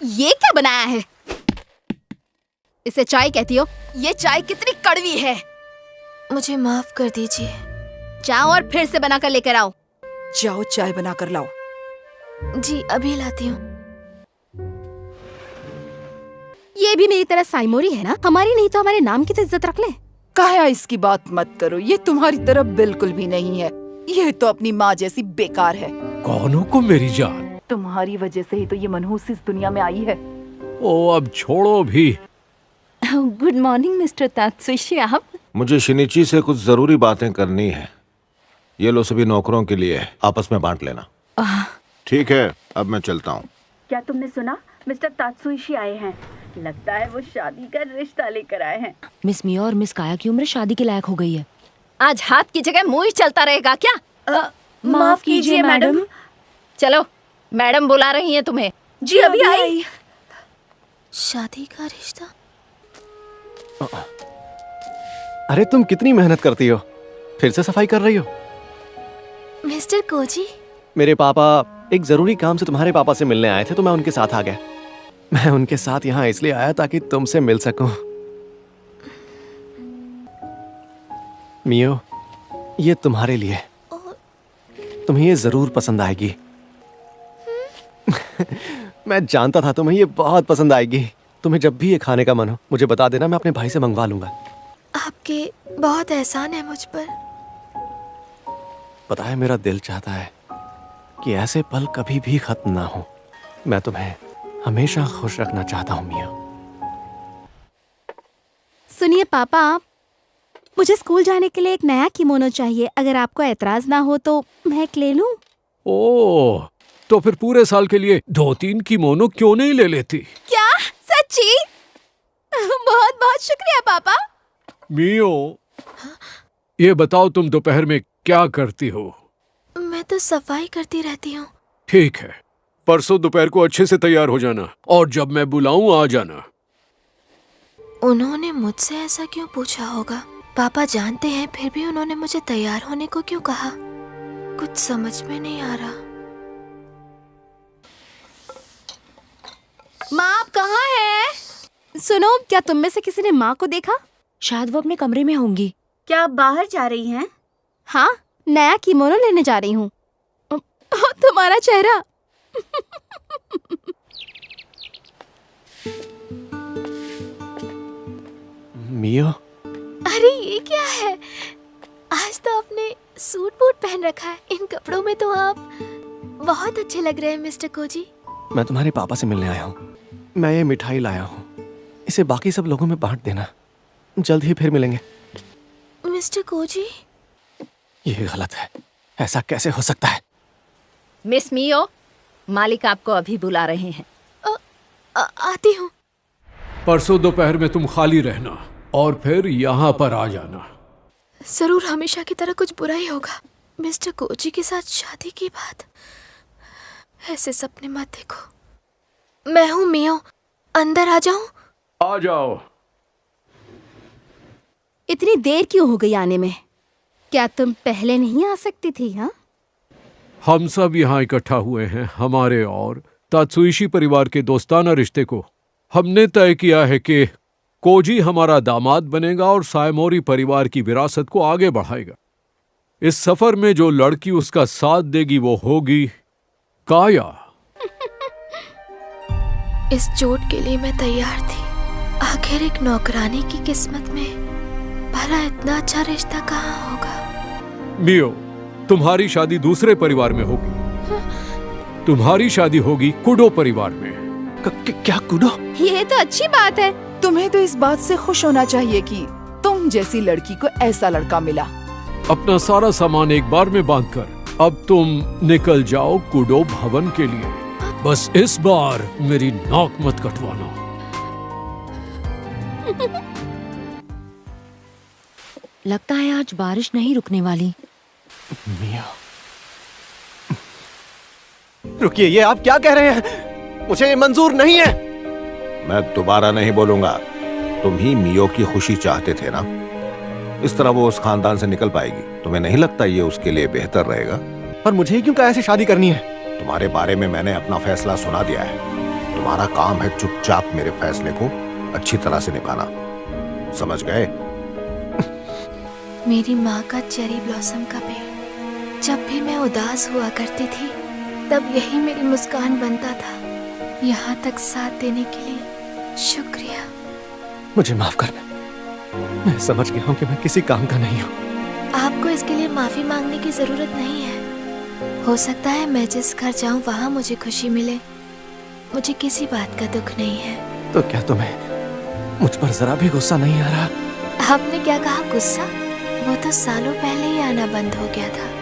ये क्या बनाया है? इसे चाय कहती हो? ये चाय कितनी कड़वी है। मुझे माफ कर दीजिए। जाओ और फिर से बनाकर लेकर आओ। जाओ चाय बनाकर लाओ। जी अभी लाती हूँ। ये भी मेरी तरह साइमोरी है ना? हमारी नहीं तो हमारे नाम की तो इज्जत रख ले। काया इसकी बात मत करो, ये तुम्हारी तरह बिल्कुल भी नहीं है। ये तो अपनी माँ जैसी बेकार है। कौन हो को मेरी जान? तुम्हारी वजह से ही तो ये मनहूस इस दुनिया में आई है। ओ अब छोड़ो भी। Good morning mister Tatsushi. आप? मुझे शिनिची से कुछ जरूरी बातें करनी है। ये लो सभी नौकरों के लिए, आपस में बांट लेना। ठीक है, अब मैं चलता हूँ। क्या तुमने सुना? मिस्टर तात्सुशी आए हैं। लगता है वो शादी का रिश्ता लेकर आए हैं। मिस मिया और मिस काया की उम्र शादी के लायक हो गई है। आज हाथ की जगह मुंह ही चलता रहेगा क्या? माफ कीजिए मैडम। चलो, मैडम बुला रही हैं तुम्हें। जी अभी आई। शादी का रिश्ता? अरे तुम कितनी मेहनत करती हो, फिर से सफाई कर रही हो। मिस्टर कोजी, मेरे पापा एक जरूरी काम से तुम्हारे पापा से मिलने आए थे तो मैं उनके साथ आ गया। मैं उनके साथ यहाँ इसलिए आया ताकि तुमसे मिल सकूं। मियो, ये तुम्हारे लिए। तुम्हें ये जरूर पसंद आएगी। मैं जानता था तुम्हें ये बहुत पसंद आएगी। तुम्हें जब भी ये खाने का मन हो मुझे बता देना, मैं अपने भाई से मंगवा लूंगा। आपके बहुत एहसान है मुझ पर। पता है मेरा दिल चाहता है कि ऐसे पल कभी भी खत्म ना हो। मैं तुम्हें हमेशा खुश रखना चाहता हूँ मिया। सुनिए पापा, मुझे स्कूल जाने के लिए एक नया किमोनो चाहिए। अगर आपको एतराज ना हो तो मैं एक ले लूं? ओ, तो फिर पूरे साल के लिए 2-3 किमोनो क्यों नहीं ले लेती? क्या सच्ची? बहुत बहुत शुक्रिया पापा। मियो, ये बताओ तुम दोपहर में क्या करती हो? मैं तो सफाई करती रहती हूँ। ठीक है, परसों दोपहर को अच्छे से तैयार हो जाना और जब मैं बुलाऊं आ जाना। उन्होंने मुझसे ऐसा क्यों पूछा होगा? पापा जानते हैं, फिर भी उन्होंने मुझे तैयार होने को क्यों कहा? कुछ समझ में नहीं आ रहा। माँ आप कहाँ हैं? सुनो, क्या तुम में से किसी ने माँ को देखा? शायद वो अपने कमरे में होंगी। क्या आप बाहर जा रही हैं? हाँ, नया किमोनो लेने जा रही हूँ। तुम्हारा चेहरा। मियो, अरे ये क्या है? आज तो आपने सूट बूट पहन रखा है। इन कपड़ों में तो आप बहुत अच्छे लग रहे हैं मिस्टर कोजी। मैं तुम्हारे पापा से मिलने आया हूँ। मैं ये मिठाई लाया हूँ, इसे बाकी सब लोगों में बांट देना। जल्द ही फिर मिलेंगे। मिस्टर कोजी, ये गलत है, ऐसा कैसे हो सकता है? मिस मियो, मालिक आपको अभी बुला रहे हैं। आती हूँ। परसों दोपहर में तुम खाली रहना और फिर यहाँ पर आ जाना। जरूर हमेशा की तरह कुछ बुरा ही होगा। मिस्टर कोजी के साथ शादी की बात, ऐसे सपने मत देखो। मैं हूँ मियो, अंदर आ जाऊं? आ जाओ। इतनी देर क्यों हो गई आने में? क्या तुम पहले नहीं आ सकती थी? हाँ, हम सब यहाँ इकट्ठा हुए हैं हमारे और तात्सुइशी परिवार के दोस्ताना रिश्ते को। हमने तय किया है कि कोजी हमारा दामाद बनेगा और साइमोरी परिवार की विरासत को आगे बढ़ाएगा। इस सफर में जो लड़की उसका साथ देगी वो होगी काया। इस चोट के लिए मैं तैयार थी। आखिर एक नौकरानी की किस्मत में भला इतना अच्छा रिश्ता कहाँ होगा? मियो, तुम्हारी शादी दूसरे परिवार में होगी। तुम्हारी शादी होगी कुडो परिवार में। क्या कुडो? ये तो अच्छी बात है। तुम्हें तो इस बात से खुश होना चाहिए कि तुम जैसी लड़की को ऐसा लड़का मिला। अपना सारा सामान एक बार में बांधकर अब तुम निकल जाओ कुडो भवन के लिए। बस इस बार मेरी नाक मत कटवाना। लगता है आज बारिश नहीं रुकने वाली। मिया, रुकिए, ये आप क्या कह रहे हैं? मुझे ये मंजूर नहीं है। मैं दोबारा नहीं बोलूंगा। तुम ही मियो की खुशी चाहते थे ना? इस तरह वो उस खानदान से निकल पाएगी। तुम्हें नहीं लगता ये उसके लिए बेहतर रहेगा? पर मुझे क्यों काया से शादी करनी है? तुम्हारे बारे में मैंने अपना फैसला सुना दिया है। तुम्हारा काम है चुपचाप मेरे फैसले को अच्छी तरह से निभाना, समझ गए? मेरी माँ का चेरी ब्लॉसम का पेड़, जब भी मैं उदास हुआ करती थी तब यही मेरी मुस्कान बनता था। यहाँ तक साथ देने के लिए शुक्रिया। मुझे माफ करना, मैं समझ गया हूँ कि मैं किसी काम का नहीं हूँ। आपको इसके लिए माफी मांगने की जरूरत नहीं है। हो सकता है मैं जिस घर जाऊँ वहाँ मुझे खुशी मिले, मुझे किसी बात का दुख नहीं है। तो क्या तुम्हें मुझ पर जरा भी गुस्सा नहीं आ रहा? आपने क्या कहा, गुस्सा? वो तो सालों पहले ही आना बंद हो गया था।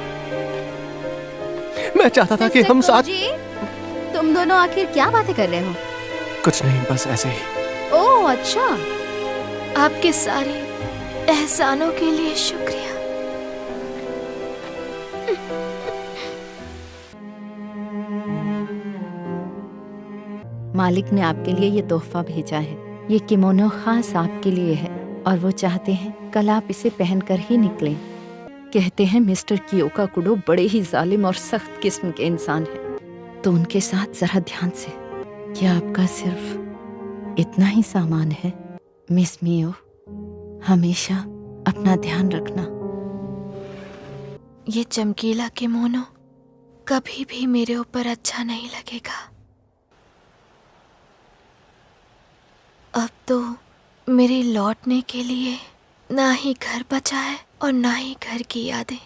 मैं चाहता था कि हम साथ। तुम दोनों आखिर क्या बातें कर रहे हो? कुछ नहीं, बस ऐसे ही। ओह अच्छा। आपके सारे एहसानों के लिए शुक्रिया। मालिक ने आपके लिए ये तोहफा भेजा है। ये किमोनो खास आपके लिए है और वो चाहते हैं कल आप इसे पहनकर ही निकलें। कहते हैं मिस्टर कियोका कुडो बड़े ही जालिम और सख्त किस्म के इंसान हैं, तो उनके साथ जरा ध्यान से। क्या आपका सिर्फ इतना ही सामान है? मिस मियो, हमेशा अपना ध्यान रखना। ये चमकीला किमोनो कभी भी मेरे ऊपर अच्छा नहीं लगेगा। अब तो मेरे लौटने के लिए ना ही घर बचा है और ना ही घर की यादें।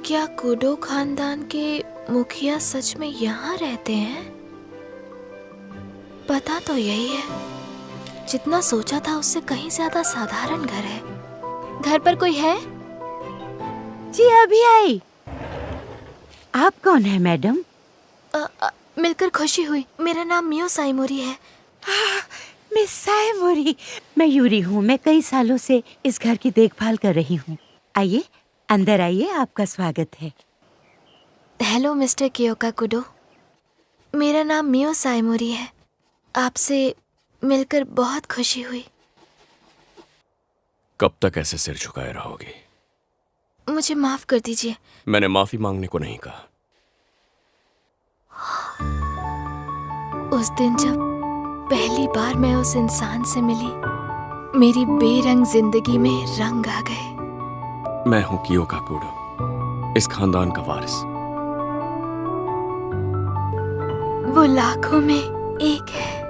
क्या कुडो खानदान के मुखिया सच में यहाँ रहते हैं? पता तो यही है, जितना सोचा था उससे कहीं ज्यादा साधारण घर है। घर पर कोई है? जी अभी आई। आप कौन है मैडम? मिलकर खुशी हुई। मेरा नाम मियो साइमोरी है। मिस साइमोरी, मैं यूरी हूँ। मैं कई सालों से इस घर की देखभाल कर रही हूँ। आइए अंदर आइए, आपका स्वागत है। हेलो मिस्टर कियोका कुडो, मेरा नाम मियो साइमोरी है। आपसे मिलकर बहुत खुशी हुई। कब तक ऐसे सिर झुकाए रहोगे? मुझे माफ कर दीजिए। मैंने माफी मांगने को नहीं कहा। उस दिन जब पहली बार मैं उस इंसान से मिली, मेरी बेरंग जिंदगी में रंग आ गए। मैं हूं कियोका कुडो, इस खानदान का वारिस। वो लाखों में एक है।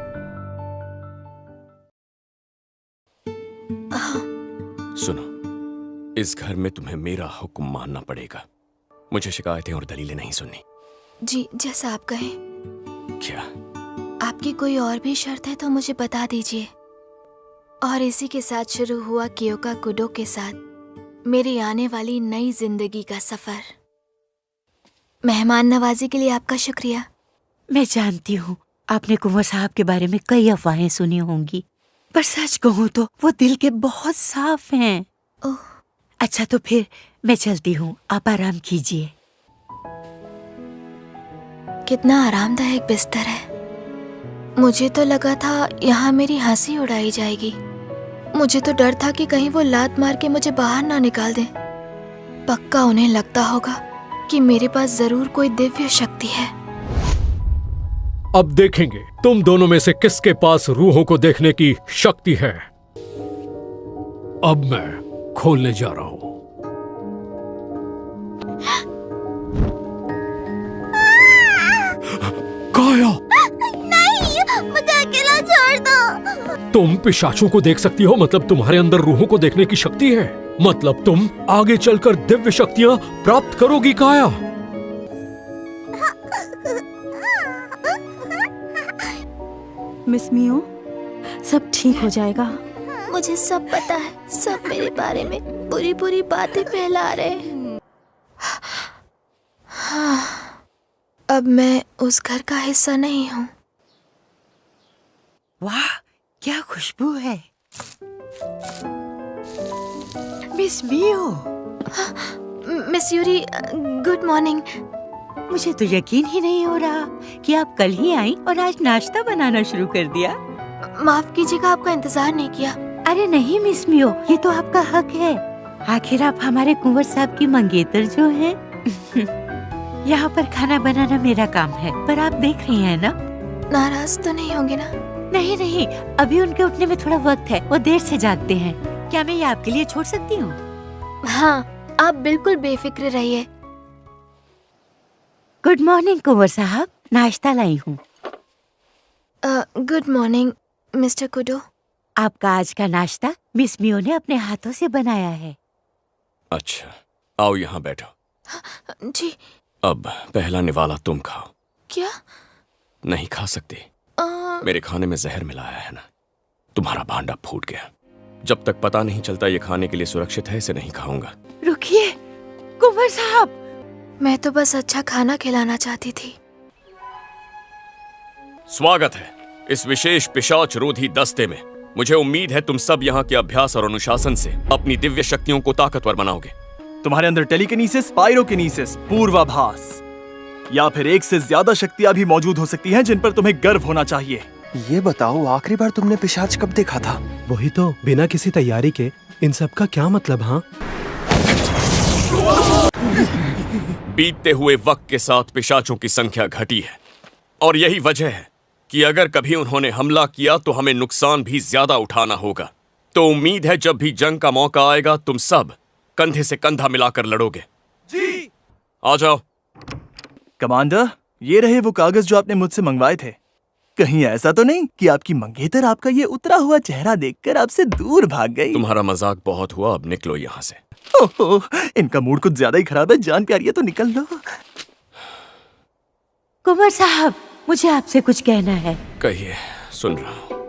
सुनो, इस घर में तुम्हें मेरा हुक्म मानना पड़ेगा। मुझे शिकायतें और दलीलें नहीं सुननी। जी, जैसा आप कहें। क्या आपकी कोई और भी शर्त है तो मुझे बता दीजिए। और इसी के साथ शुरू हुआ कियोका कुडो के साथ मेरी आने वाली नई जिंदगी का सफर। मेहमान नवाजी के लिए आपका शुक्रिया। मैं जानती हूँ आपने कुंवर साहब के बारे में कई अफवाहें सुनी होंगी, पर सच कहूँ तो वो दिल के बहुत साफ हैं। ओह, अच्छा तो फिर मैं चलती हूँ, आप आराम कीजिए। कितना आरामदायक बिस्तर है। मुझे तो लगा था यहाँ मेरी हंसी उड़ाई जाएगी। मुझे तो डर था कि कहीं वो लात मार के मुझे बाहर ना निकाल दें। पक्का उन्हें लगता होगा कि मेरे पास जरूर कोई दिव्य शक्ति है। अब देखेंगे तुम दोनों में से किसके पास रूहों को देखने की शक्ति है। अब मैं खोलने जा रहा हूं। काया, नहीं, मुझे अकेला छोड़ दो। तुम पिशाचों को देख सकती हो, मतलब तुम्हारे अंदर रूहों को देखने की शक्ति है। मतलब तुम आगे चलकर दिव्य शक्तियां प्राप्त करोगी काया। मिस मियो, सब ठीक हो जाएगा। मुझे सब पता है, सब मेरे बारे में बुरी बुरी बातें फैला रहे हैं। हाँ, अब मैं उस घर का हिस्सा नहीं हूँ। वाह, क्या खुशबू है। Miss Mio. Miss Yuri, good morning. मुझे तो यकीन ही नहीं हो रहा कि आप कल ही आई और आज नाश्ता बनाना शुरू कर दिया। माफ कीजिएगा, आपका इंतजार नहीं किया। अरे नहीं मिस मियो, ये तो आपका हक है। आखिर आप हमारे कुंवर साहब की मंगेतर जो हैं। यहाँ पर खाना बनाना मेरा काम है, पर आप देख रही हैं ना। नाराज तो नहीं होंगे ना? नहीं नहीं, अभी उनके उठने में थोड़ा वक्त है, वो देर से जागते हैं। क्या मैं ये आपके लिए छोड़ सकती हूँ? हाँ, आप बिल्कुल बेफिक्र रहिए। गुड मॉर्निंग कुंवर साहब, नाश्ता लाई हूँ। Good morning mister kudo. आपका आज का नाश्ता मिस मियो ने अपने हाथों से बनाया है। अच्छा, आओ यहाँ बैठो। जी। अब पहला निवाला तुम खाओ। क्या? नहीं खा सकती? मेरे खाने में जहर मिलाया है ना, तुम्हारा भांडा फूट गया। जब तक पता नहीं चलता ये खाने के लिए सुरक्षित है, इसे नहीं खाऊंगा। रुकिए कुंवर साहब, मैं तो बस अच्छा खाना खिलाना चाहती थी। स्वागत है इस विशेष पिशाच रोधी दस्ते में। मुझे उम्मीद है तुम सब यहाँ के अभ्यास और अनुशासन से अपनी दिव्य शक्तियों को ताकतवर बनाओगे। तुम्हारे अंदर टेलीकिनेसिस, पायरोकिनेसिस, पूर्वाभास या फिर एक से ज्यादा शक्तियां भी मौजूद हो सकती हैं जिन पर तुम्हें गर्व होना चाहिए। ये बताओ, आखिरी बार तुमने पिशाच कब देखा था? वही तो, बिना किसी तैयारी के इन सब का क्या मतलब? हाँ, बीतते हुए वक्त के साथ पिशाचों की संख्या घटी है और यही वजह है कि अगर कभी उन्होंने हमला किया तो हमें नुकसान भी ज्यादा उठाना होगा। तो उम्मीद है जब भी जंग का मौका आएगा तुम सब कंधे से कंधा मिलाकर लड़ोगे। जी। आ जाओ। कमांडर, ये रहे वो कागज जो आपने मुझसे मंगवाए थे। कहीं ऐसा तो नहीं कि आपकी मंगेतर आपका ये उतरा हुआ चेहरा देखकर आपसे दूर भाग गई? तुम्हारा मजाक बहुत हुआ, अब निकलो यहाँ से। ओहो, इनका मूड कुछ ज्यादा ही खराब है। जान प्यारी है तो निकल लो। कुंवर साहब, मुझे आपसे कुछ कहना है। कहिए, सुन रहा हूँ।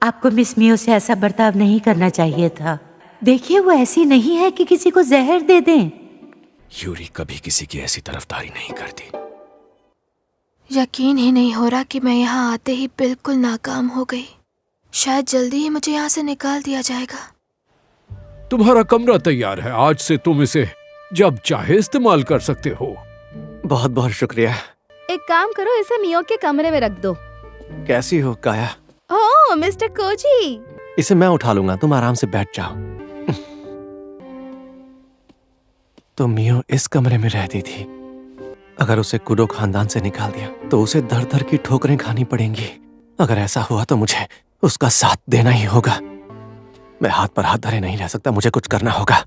आपको मिस मियो से ऐसा बर्ताव नहीं करना चाहिए था। देखिए, वो ऐसी नहीं है कि किसी को जहर दे दें। यूरी कभी किसी की ऐसी तरफदारी नहीं करती। यकीन ही नहीं हो रहा कि मैं यहाँ आते ही बिल्कुल नाकाम हो गई। शायद जल्दी ही मुझे यहाँ से निकाल दिया जाएगा। तुम्हारा कमरा तैयार है, आज से तुम इसे जब चाहे इस्तेमाल कर सकते हो। बहुत बहुत शुक्रिया। एक काम करो, इसे मियो के कमरे में रख दो। कैसी हो काया? ओह मिस्टर कोजी। इसे मैं उठा लूंगा, तुम आराम से बैठ जाओ। तो मियो इस कमरे में रहती थी। अगर उसे कुडो खानदान से निकाल दिया तो उसे दर दर की ठोकरें खानी पड़ेंगी। अगर ऐसा हुआ तो मुझे उसका साथ देना ही होगा। मैं हाथ पर हाथ धरे नहीं रह सकता, मुझे कुछ करना होगा।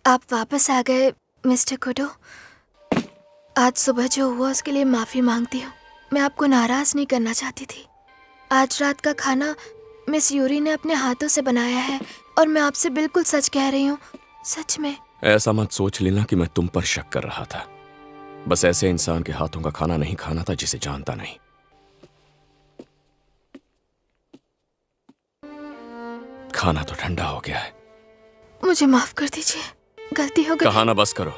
आप वापस आ गए मिस्टर कुडो। आज सुबह जो हुआ उसके लिए माफी मांगती हूँ। मैं आपको नाराज नहीं करना चाहती थी। आज रात का खाना मिस यूरी ने अपने हाथों से बनाया है और मैं आपसे बिल्कुल सच कह रही हूँ, सच में। ऐसा मत सोच लेना कि मैं तुम पर शक कर रहा था। बस ऐसे इंसान के हाथों का खाना नहीं खाना था जिसे जानता नहीं। खाना तो ठंडा हो गया है। मुझे माफ कर दीजिए, गलती हो गई। कहा ना बस करो।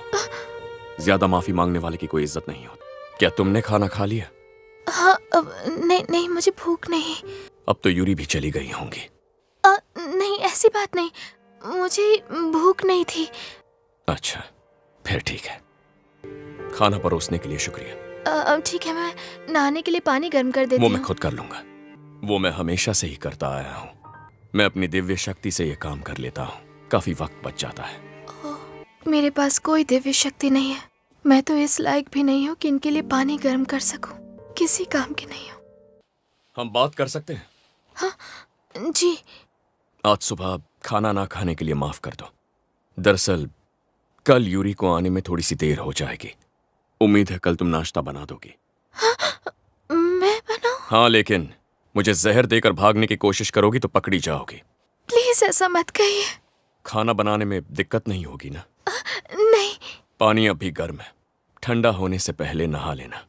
ज्यादा माफी मांगने वाले की कोई इज्जत नहीं होती। क्या तुमने खाना खा लिया? हाँ, नहीं, मुझे भूख नहीं। अब तो यूरी भी चली गई होंगी। नहीं, ऐसी बात नहीं, मुझे भूख नहीं थी। अच्छा, फिर ठीक है। खाना परोसने के लिए शुक्रिया। ठीक है, मैं नहाने के लिए पानी गर्म कर देती वो हूँ। मैं खुद कर लूंगा। वो मैं हमेशा से ही करता आया हूँ। मैं अपनी दिव्य शक्ति से ये काम कर लेता हूँ। काफी वक्त बच जाता है। मेरे पास कोई दिव्य शक्ति नहीं है। मैं तो इस लायक भी नहीं हूँ कि इनके लिए पानी गर्म कर सकूं। किसी काम की नहीं हूँ। हम बात कर सकते हैं? हाँ जी। आज सुबह खाना ना खाने के लिए माफ कर दो। दरअसल कल यूरी को आने में थोड़ी सी देर हो जाएगी। उम्मीद है कल तुम नाश्ता बना दोगी। हाँ, मैं बनाऊं? हाँ, लेकिन मुझे जहर देकर भागने की कोशिश करोगी तो पकड़ी जाओगी। प्लीज ऐसा मत कहिए। खाना बनाने में दिक्कत नहीं होगी ना? नहीं। पानी अभी गर्म है, ठंडा होने से पहले नहा लेना।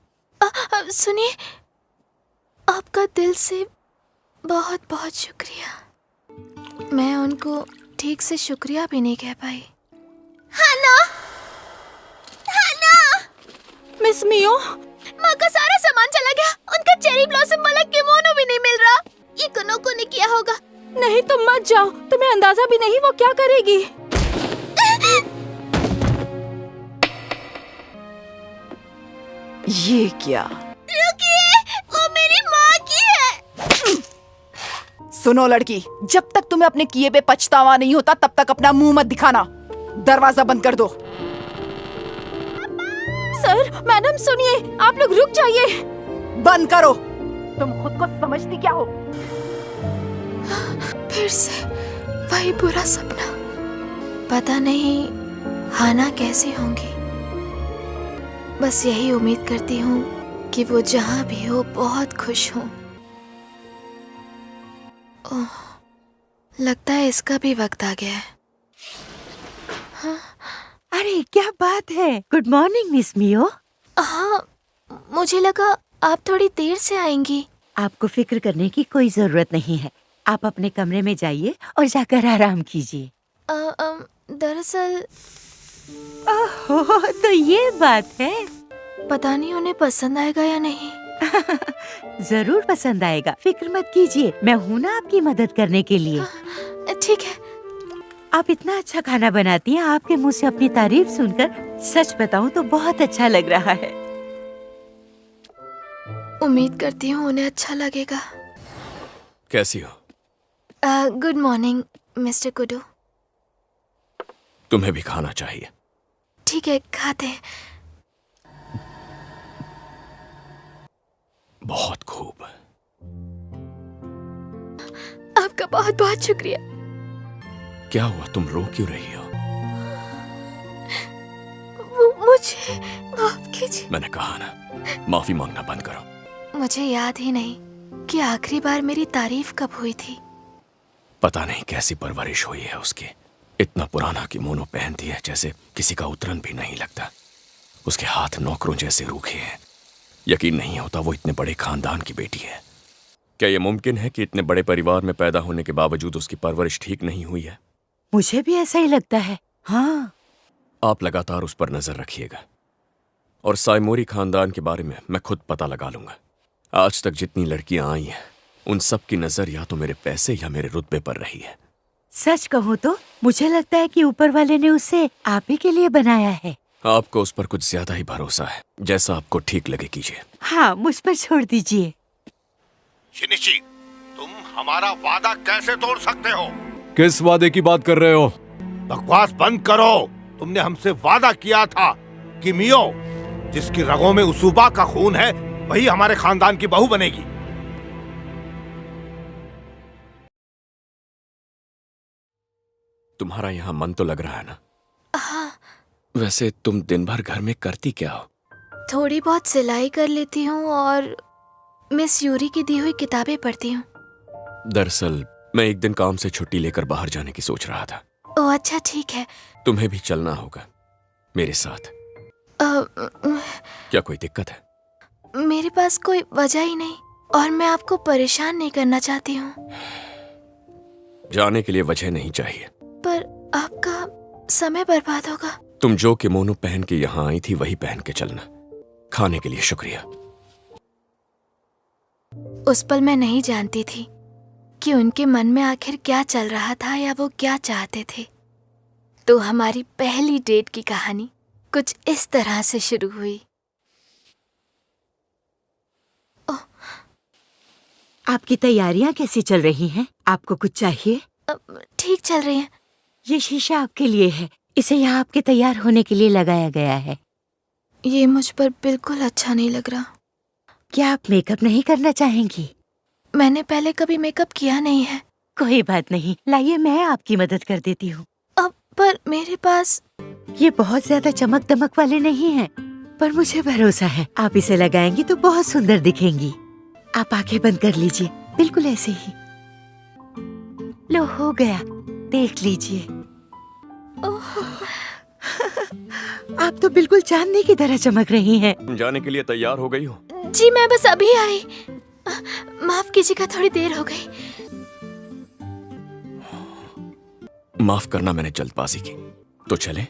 सुनिए, आपका दिल से बहुत बहुत शुक्रिया। मैं उनको ठीक से शुक्रिया भी नहीं कह पाई। हाना, मिस मियो, माँ का सारा सामान चला गया। उनका चेरी ब्लॉसम वाला किमोनो भी नहीं मिल रहा। ये कुनोको ने किया होगा। नहीं, तुम मत जाओ, तुम्हें अंदाजा भी नहीं वो क्या करेगी। ये क्या? रुकिए, वो मेरी माँ की है। सुनो लड़की, जब तक तुम्हें अपने किए पे पछतावा नहीं होता तब तक अपना मुंह मत दिखाना। दरवाजा बंद कर दो। सर, मैडम सुनिए, आप लोग रुक जाइए। बंद करो। तुम खुद को समझती क्या हो? फिर से वही बुरा सपना। पता नहीं हाना कैसी होंगी। बस यही उम्मीद करती हूँ कि वो जहाँ भी हो बहुत खुश हो। ओह, लगता है इसका भी वक्त आ गया है। अरे क्या बात है। Good morning miss Mio. हाँ, मुझे लगा आप थोड़ी देर से आएंगी। आपको फिक्र करने की कोई जरूरत नहीं है। आप अपने कमरे में जाइए और जाकर आराम कीजिए। दरअसल ओहो, तो ये बात है। पता नहीं उन्हें पसंद आएगा या नहीं। जरूर पसंद आएगा, फिक्र मत कीजिए। मैं हूँ ना आपकी मदद करने के लिए। ठीक है। आप इतना अच्छा खाना बनाती हैं, आपके मुंह से अपनी तारीफ सुनकर सच बताऊं तो बहुत अच्छा लग रहा है। उम्मीद करती हूँ उन्हें अच्छा लगेगा। कैसी हो? गुड मॉर्निंग मिस्टर कुडू। तुम्हें भी खाना चाहिए। ठीक है, खाते हैं। बहुत खूब। आपका बहुत बहुत शुक्रिया। क्या हुआ, तुम रो क्यों रही हो? मुझे माफ कीजिए। मैंने कहा ना, माफी मांगना बंद करो। मुझे याद ही नहीं कि आखिरी बार मेरी तारीफ कब हुई थी। पता नहीं कैसी परवरिश हुई है उसकी। इतना पुराना किमोनो पहनती है जैसे किसी का उतरन भी नहीं लगता। उसके हाथ नौकरों जैसे रूखे हैं। यकीन नहीं होता वो इतने बड़े खानदान की बेटी है। क्या यह मुमकिन है कि इतने बड़े परिवार में पैदा होने के बावजूद उसकी परवरिश ठीक नहीं हुई है? मुझे भी ऐसा ही लगता है। हाँ, आप लगातार उस पर नजर रखिएगा और साइमोरी खानदान के बारे में मैं खुद पता लगा लूंगा। आज तक जितनी लड़कियां आई हैं उन सब की नजर या तो मेरे पैसे या मेरे रुतबे पर रही है। सच कहूँ तो मुझे लगता है कि ऊपर वाले ने उसे आप ही के लिए बनाया है। आपको उस पर कुछ ज्यादा ही भरोसा है। जैसा आपको ठीक लगे कीजिए। हाँ, मुझ पर छोड़ दीजिए। शिनिची, तुम हमारा वादा कैसे तोड़ सकते हो? किस वादे की बात कर रहे हो? बकवास बंद करो। तुमने हमसे वादा किया था कि मियो, जिसकी रगों में उसूबा का खून है, वही हमारे खानदान की बहू बनेगी। तुम्हारा यहाँ मन तो लग रहा है ना? हाँ। वैसे तुम दिन भर घर में करती क्या हो? थोड़ी बहुत सिलाई कर लेती हूँ और मिस यूरी की दी हुई किताबें पढ़ती हूँ। दरअसल मैं एक दिन काम से छुट्टी लेकर बाहर जाने की सोच रहा था। ओह अच्छा, ठीक है। तुम्हें भी चलना होगा मेरे साथ। क्या कोई दिक्कत है? मेरे पास कोई वजह ही नहीं और मैं आपको परेशान नहीं करना चाहती हूँ। जाने के लिए वजह नहीं चाहिए। पर आपका समय बर्बाद होगा। तुम जो किमोनो पहन के यहाँ आई थी वही पहन के चलना। खाने के लिए शुक्रिया। उस पल मैं नहीं जानती थी कि उनके मन में आखिर क्या चल रहा था या वो क्या चाहते थे। तो हमारी पहली डेट की कहानी कुछ इस तरह से शुरू हुई। आपकी तैयारियां कैसी चल रही हैं? आपको कुछ चाहिए? ठीक चल रही हैं। ये शीशा आपके लिए है। इसे यहाँ आपके तैयार होने के लिए लगाया गया है। ये मुझ पर बिल्कुल अच्छा नहीं लग रहा। क्या आप मेकअप नहीं करना चाहेंगी? मैंने पहले कभी मेकअप किया नहीं है। कोई बात नहीं, लाइए मैं आपकी मदद कर देती हूँ। पर मेरे पास ये बहुत ज्यादा चमक दमक वाले नहीं हैं, पर मुझे भरोसा है आप इसे लगाएंगी तो बहुत सुंदर दिखेंगी। आप आंखें बंद कर लीजिए, बिल्कुल ऐसे ही। लो, हो गया, देख लीजिए। आप तो बिल्कुल चांदनी की तरह चमक रही हैं। तुम जाने के लिए तैयार हो गई हो? जी मैं बस अभी आई। माफ कीजिएगा, थोड़ी देर हो गई। माफ करना, मैंने जल्दबाजी की। तो चले?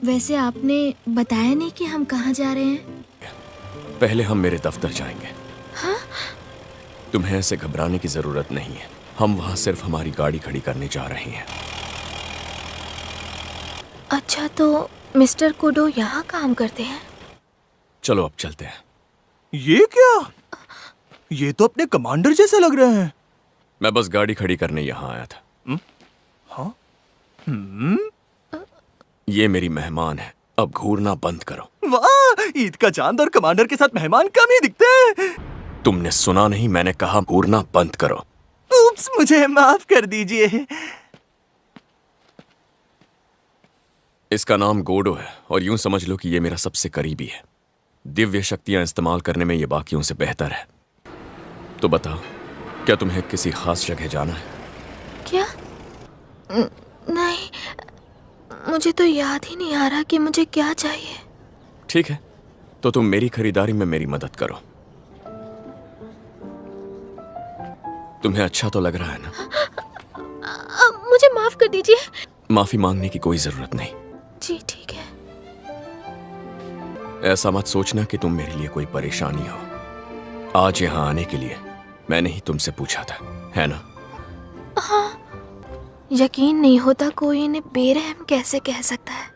वैसे आपने बताया नहीं कि हम कहाँ जा रहे हैं। पहले हम मेरे दफ्तर जाएंगे। हाँ? तुम्हें ऐसे घबराने की जरूरत नहीं है। हम वहाँ सिर्फ हमारी गाड़ी खड़ी करने जा रहे हैं। अच्छा, तो मिस्टर कुडो यहाँ काम करते हैं? चलो अब चलते हैं। ये क्या? ये तो अपने कमांडर जैसे लग रहे हैं। मैं बस गाड़ी खड़ी करने यहाँ आया था। हाँ? ये मेरी मेहमान है, अब घूरना बंद करो। वाह, ईद का चांद और कमांडर के साथ मेहमान कम ही दिखते हैं। तुमने सुना नहीं, मैंने कहा घूरना बंद करो। उप्स, मुझे माफ कर दीजिए। इसका नाम गोडो है और यूं समझ लो कि ये मेरा सबसे करीबी है। दिव्य शक्तियां इस्तेमाल करने में ये बाकियों से बेहतर है। तो बताओ, क्या तुम्हें किसी खास जगह जाना है? क्या? नहीं, मुझे तो याद ही नहीं आ रहा कि मुझे क्या चाहिए। ठीक है, तो तुम मेरी खरीदारी में मेरी मदद करो। तुम्हें अच्छा तो लग रहा है ना? मुझे माफ कर दीजिए। माफी मांगने की कोई जरूरत नहीं। जी ठीक है। ऐसा मत सोचना कि तुम मेरे लिए कोई परेशानी हो। आज यहाँ आने के लिए मैंने ही तुमसे पूछा था, है ना? हाँ, यकीन नहीं होता कोई इन्हें बेरहम कैसे कह सकता है।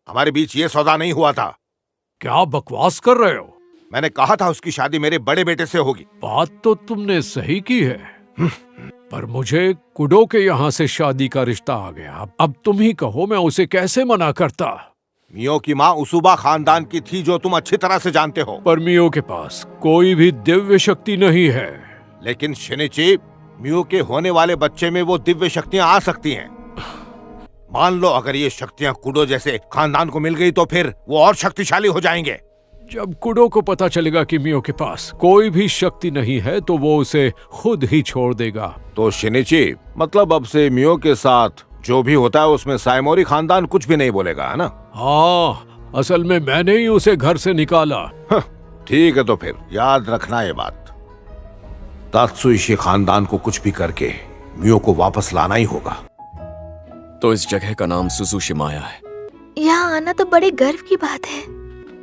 हमारे बीच ये सौदा नहीं हुआ था। क्या बकवास कर रहे हो? मैंने कहा था उसकी शादी मेरे बड़े बेटे से होगी। बात तो तुमने सही की है, पर मुझे कुडो के यहाँ से शादी का रिश्ता आ गया। अब तुम ही कहो, मैं उसे कैसे मना करता? मियो की माँ उसूबा खानदान की थी, जो तुम अच्छी तरह से जानते हो। पर मियो के पास कोई भी दिव्य शक्ति नहीं है। लेकिन शिनिची, मियो के होने वाले बच्चे में वो दिव्य शक्तियाँ आ सकती हैं। मान लो अगर ये शक्तियाँ कुडो जैसे खानदान को मिल गई तो फिर वो और शक्तिशाली हो जाएंगे। जब कुडो को पता चलेगा कि मियो के पास कोई भी शक्ति नहीं है तो वो उसे खुद ही छोड़ देगा। तो शिनिची, मतलब अब से मियो के साथ जो भी होता है उसमें साइमोरी खानदान कुछ भी नहीं बोलेगा, है ना? हाँ, असल में मैंने ही उसे घर से निकाला। ठीक है, तो फिर याद रखना ये बात, तात्सुइशी खानदान को कुछ भी करके मियो को वापस लाना ही होगा। तो इस जगह का नाम सुसुशिमाया है। यहाँ आना तो बड़े गर्व की बात है।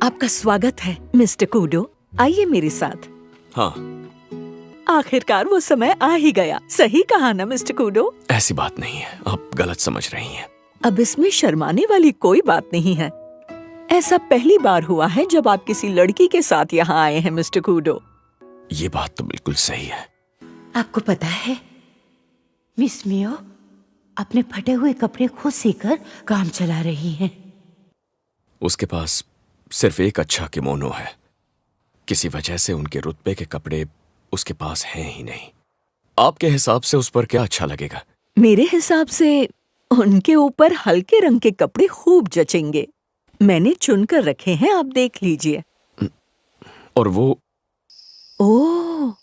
आपका स्वागत है मिस्टर कुडो, आइए मेरे साथ। हाँ, आखिरकार वो समय आ ही गया। सही कहा ना मिस्टर कुडो? ऐसी बात नहीं है, आप गलत समझ रही हैं। अब इसमें शर्माने वाली कोई बात नहीं है। ऐसा पहली बार हुआ है जब आप किसी लड़की के साथ यहाँ आए हैं मिस्टर कुडो। ये बात तो बिल्कुल सही है। आपको पता है मिस मियो अपने फटे हुए कपड़े खुद सीकर काम चला रही हैं। उसके पास सिर्फ एक अच्छा किमोनो है। किसी वजह से उनके रुतबे के कपड़े उसके पास हैं ही नहीं। आपके हिसाब से उस पर क्या अच्छा लगेगा? मेरे हिसाब से उनके ऊपर हल्के रंग के कपड़े खूब जचेंगे। मैंने चुनकर रखे हैं, आप देख लीजिए। और वो? ओह,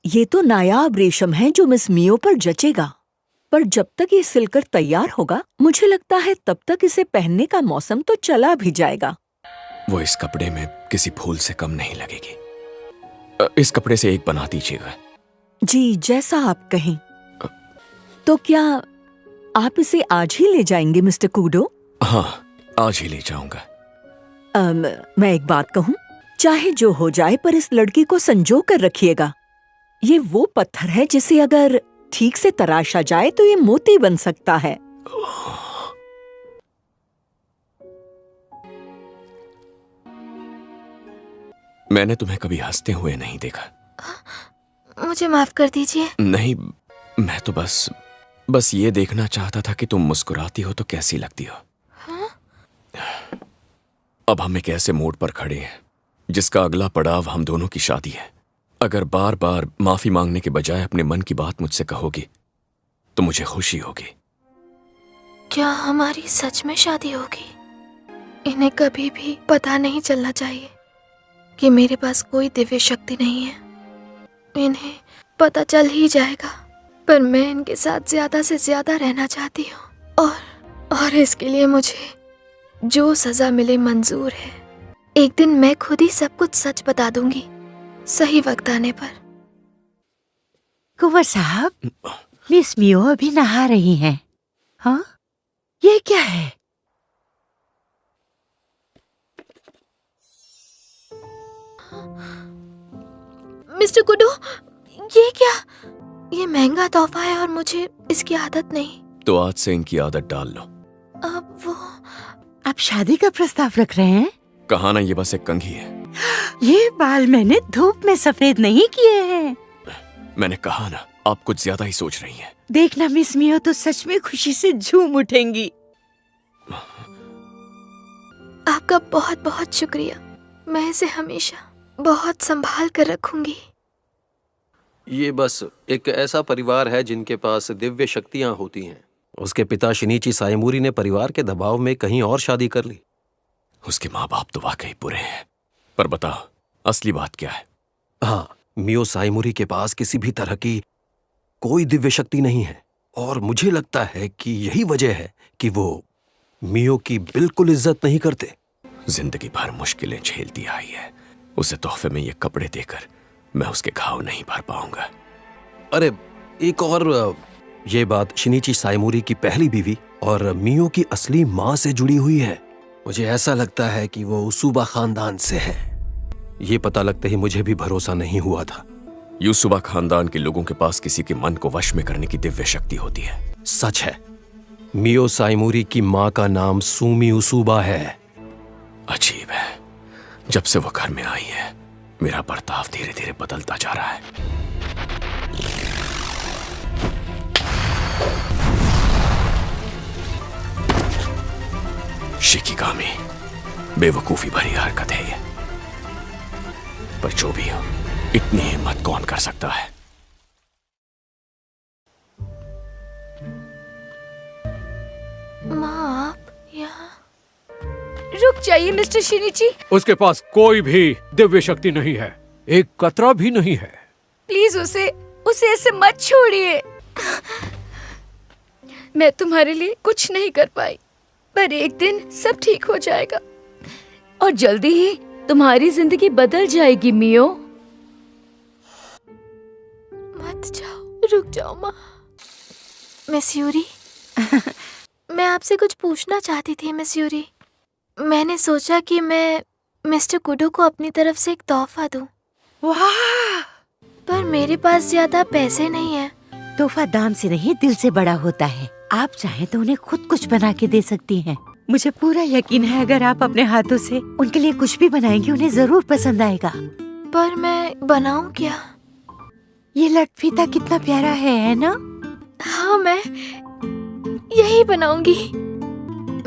ये तो नायाब रेशम है जो मिस मियो पर जचेगा। पर जब तक ये सिलकर तैयार होगा, मुझे लगता है तब तक इसे पहनने का मौसम तो चला भी जाएगा। वो इस कपड़े में किसी फूल से कम नहीं लगेगी। इस कपड़े से एक बना दीजिएगा। जी, जैसा आप कहें। तो क्या आप इसे आज ही ले जाएंगे मिस्टर कुडो? हाँ, आज ही ले जाऊंगा। मैं एक बात कहूं, चाहे जो हो जाए पर इस लड़की को संजो कर रखिएगा। ये वो पत्थर है जिसे अगर ठीक से तराशा जाए तो ये मोती बन सकता है। मैंने तुम्हें कभी हंसते हुए नहीं देखा। मुझे माफ कर दीजिए। नहीं, मैं तो बस ये देखना चाहता था कि तुम मुस्कुराती हो तो कैसी लगती हो। हाँ? अब हम एक ऐसे मोड़ पर खड़े हैं जिसका अगला पड़ाव हम दोनों की शादी है। अगर बार बार माफी मांगने के बजाय अपने मन की बात मुझसे कहोगी तो मुझे खुशी होगी। क्या हमारी सच में शादी होगी? इन्हें कभी भी पता नहीं चलना चाहिए कि मेरे पास कोई दिव्य शक्ति नहीं है। इन्हें पता चल ही जाएगा, पर मैं इनके साथ ज्यादा से ज्यादा रहना चाहती हूँ और इसके लिए मुझे जो सजा मिले मंजूर है। एक दिन मैं खुद ही सब कुछ सच बता दूंगी, सही वक्त आने पर। कुंवर साहब, मिस मियो अभी नहा रही हैं। हाँ, ये क्या है? मिस्टर कुडो, ये क्या? ये महंगा तोहफा है और मुझे इसकी आदत नहीं। तो आज से इनकी आदत डाल लो। अब वो आप शादी का प्रस्ताव रख रहे हैं? कहा ना, ये बस एक कंघी है। ये बाल मैंने धूप में सफेद नहीं किए हैं। मैंने कहा ना, आप कुछ ज्यादा ही सोच रही हैं। देखना मिस मियो तो सच में खुशी से झूम उठेंगी। आपका बहुत बहुत शुक्रिया। मैं इसे हमेशा बहुत संभाल कर रखूंगी। ये बस एक ऐसा परिवार है जिनके पास दिव्य शक्तियां होती हैं। उसके पिता शिनीची साइमूरी ने परिवार के दबाव में कहीं और शादी कर ली। उसके माँ बाप तो वाकई बुरे हैं, पर बताओ असली बात क्या है? हाँ, मियो साइमूरी के पास किसी भी तरह की कोई दिव्य शक्ति नहीं है, और मुझे लगता है कि यही वजह है कि वो मियो की बिल्कुल इज्जत नहीं करते। जिंदगी भर मुश्किलें झेलती आई है, उसे तोहफे में ये कपड़े देकर मैं उसके घाव नहीं भर पाऊंगा। अरे एक और, ये बात शिनीची साइमूरी की पहली बीवी और मियो की असली माँ से जुड़ी हुई है। मुझे ऐसा लगता है कि वो उसूबा खानदान से है। ये पता लगते ही मुझे भी भरोसा नहीं हुआ था। यूसुबा खानदान के लोगों के पास किसी के मन को वश में करने की दिव्य शक्ति होती है। सच है। मियो साइमूरी की माँ का नाम सूमी उसूबा है। अजीब है, जब से वो घर में आई है मेरा बर्ताव धीरे धीरे बदलता जा रहा है। शिकिगामी, बेवकूफी भरी हरकत है ये, पर जो भी हो, इतनी हिम्मत कौन कर सकता है? माँ, आप यहाँ? रुक जाइए मिस्टर शिनीची। उसके पास कोई भी दिव्य शक्ति नहीं है, एक कतरा भी नहीं है। प्लीज उसे ऐसे मत छोड़िए। मैं तुम्हारे लिए कुछ नहीं कर पाई, पर एक दिन सब ठीक हो जाएगा और जल्दी ही तुम्हारी जिंदगी बदल जाएगी मियो। मत जाओ, रुक जाओ माँ। मिस यूरी, मैं आपसे कुछ पूछना चाहती थी मिस यूरी। मैंने सोचा कि मैं मिस्टर कुडो को अपनी तरफ से एक तोहफा दूं। वाह! पर मेरे पास ज्यादा पैसे नहीं है। तोहफा दाम से नहीं, दिल से बड़ा होता है। आप चाहें तो उन्हें खुद कुछ बना के दे सकती हैं। मुझे पूरा यकीन है अगर आप अपने हाथों से उनके लिए कुछ भी बनाएंगी उन्हें जरूर पसंद आएगा। पर मैं बनाऊं क्या? ये लटफीता कितना प्यारा है ना? हाँ, मैं यही बनाऊंगी।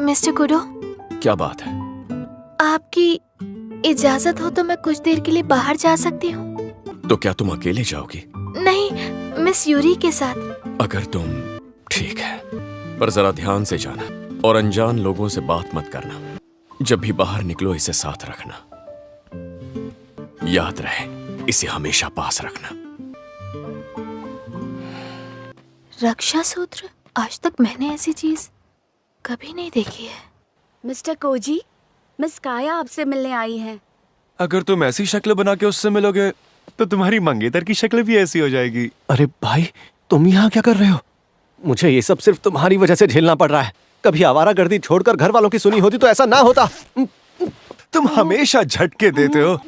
मिस्टर कुडो, क्या बात है? आपकी इजाजत हो तो मैं कुछ देर के लिए बाहर जा सकती हूँ? तो क्या तुम अकेले जाओगी? नहीं, मिस यूरी के साथ। अगर तुम ठीक है, पर जरा ध्यान से जाना और अनजान लोगों से बात मत करना। जब भी बाहर निकलो इसे साथ रखना। याद रहे, इसे हमेशा पास रखना। रक्षा सूत्र? आज तक मैंने ऐसी चीज कभी नहीं देखी है। मिस्टर कोजी, मिस काया आपसे मिलने आई हैं। अगर तुम ऐसी शक्ल बना के उससे मिलोगे तो तुम्हारी मंगेतर की शक्ल भी ऐसी हो जाएगी। अरे भाई, तुम यहाँ क्या कर रहे हो? मुझे ये सब सिर्फ तुम्हारी वजह से झेलना पड़ रहा है। कभी आवारागर्दी छोड़कर घर वालों की सुनी होती तो ऐसा ना होता। तुम हमेशा झटके देते हो।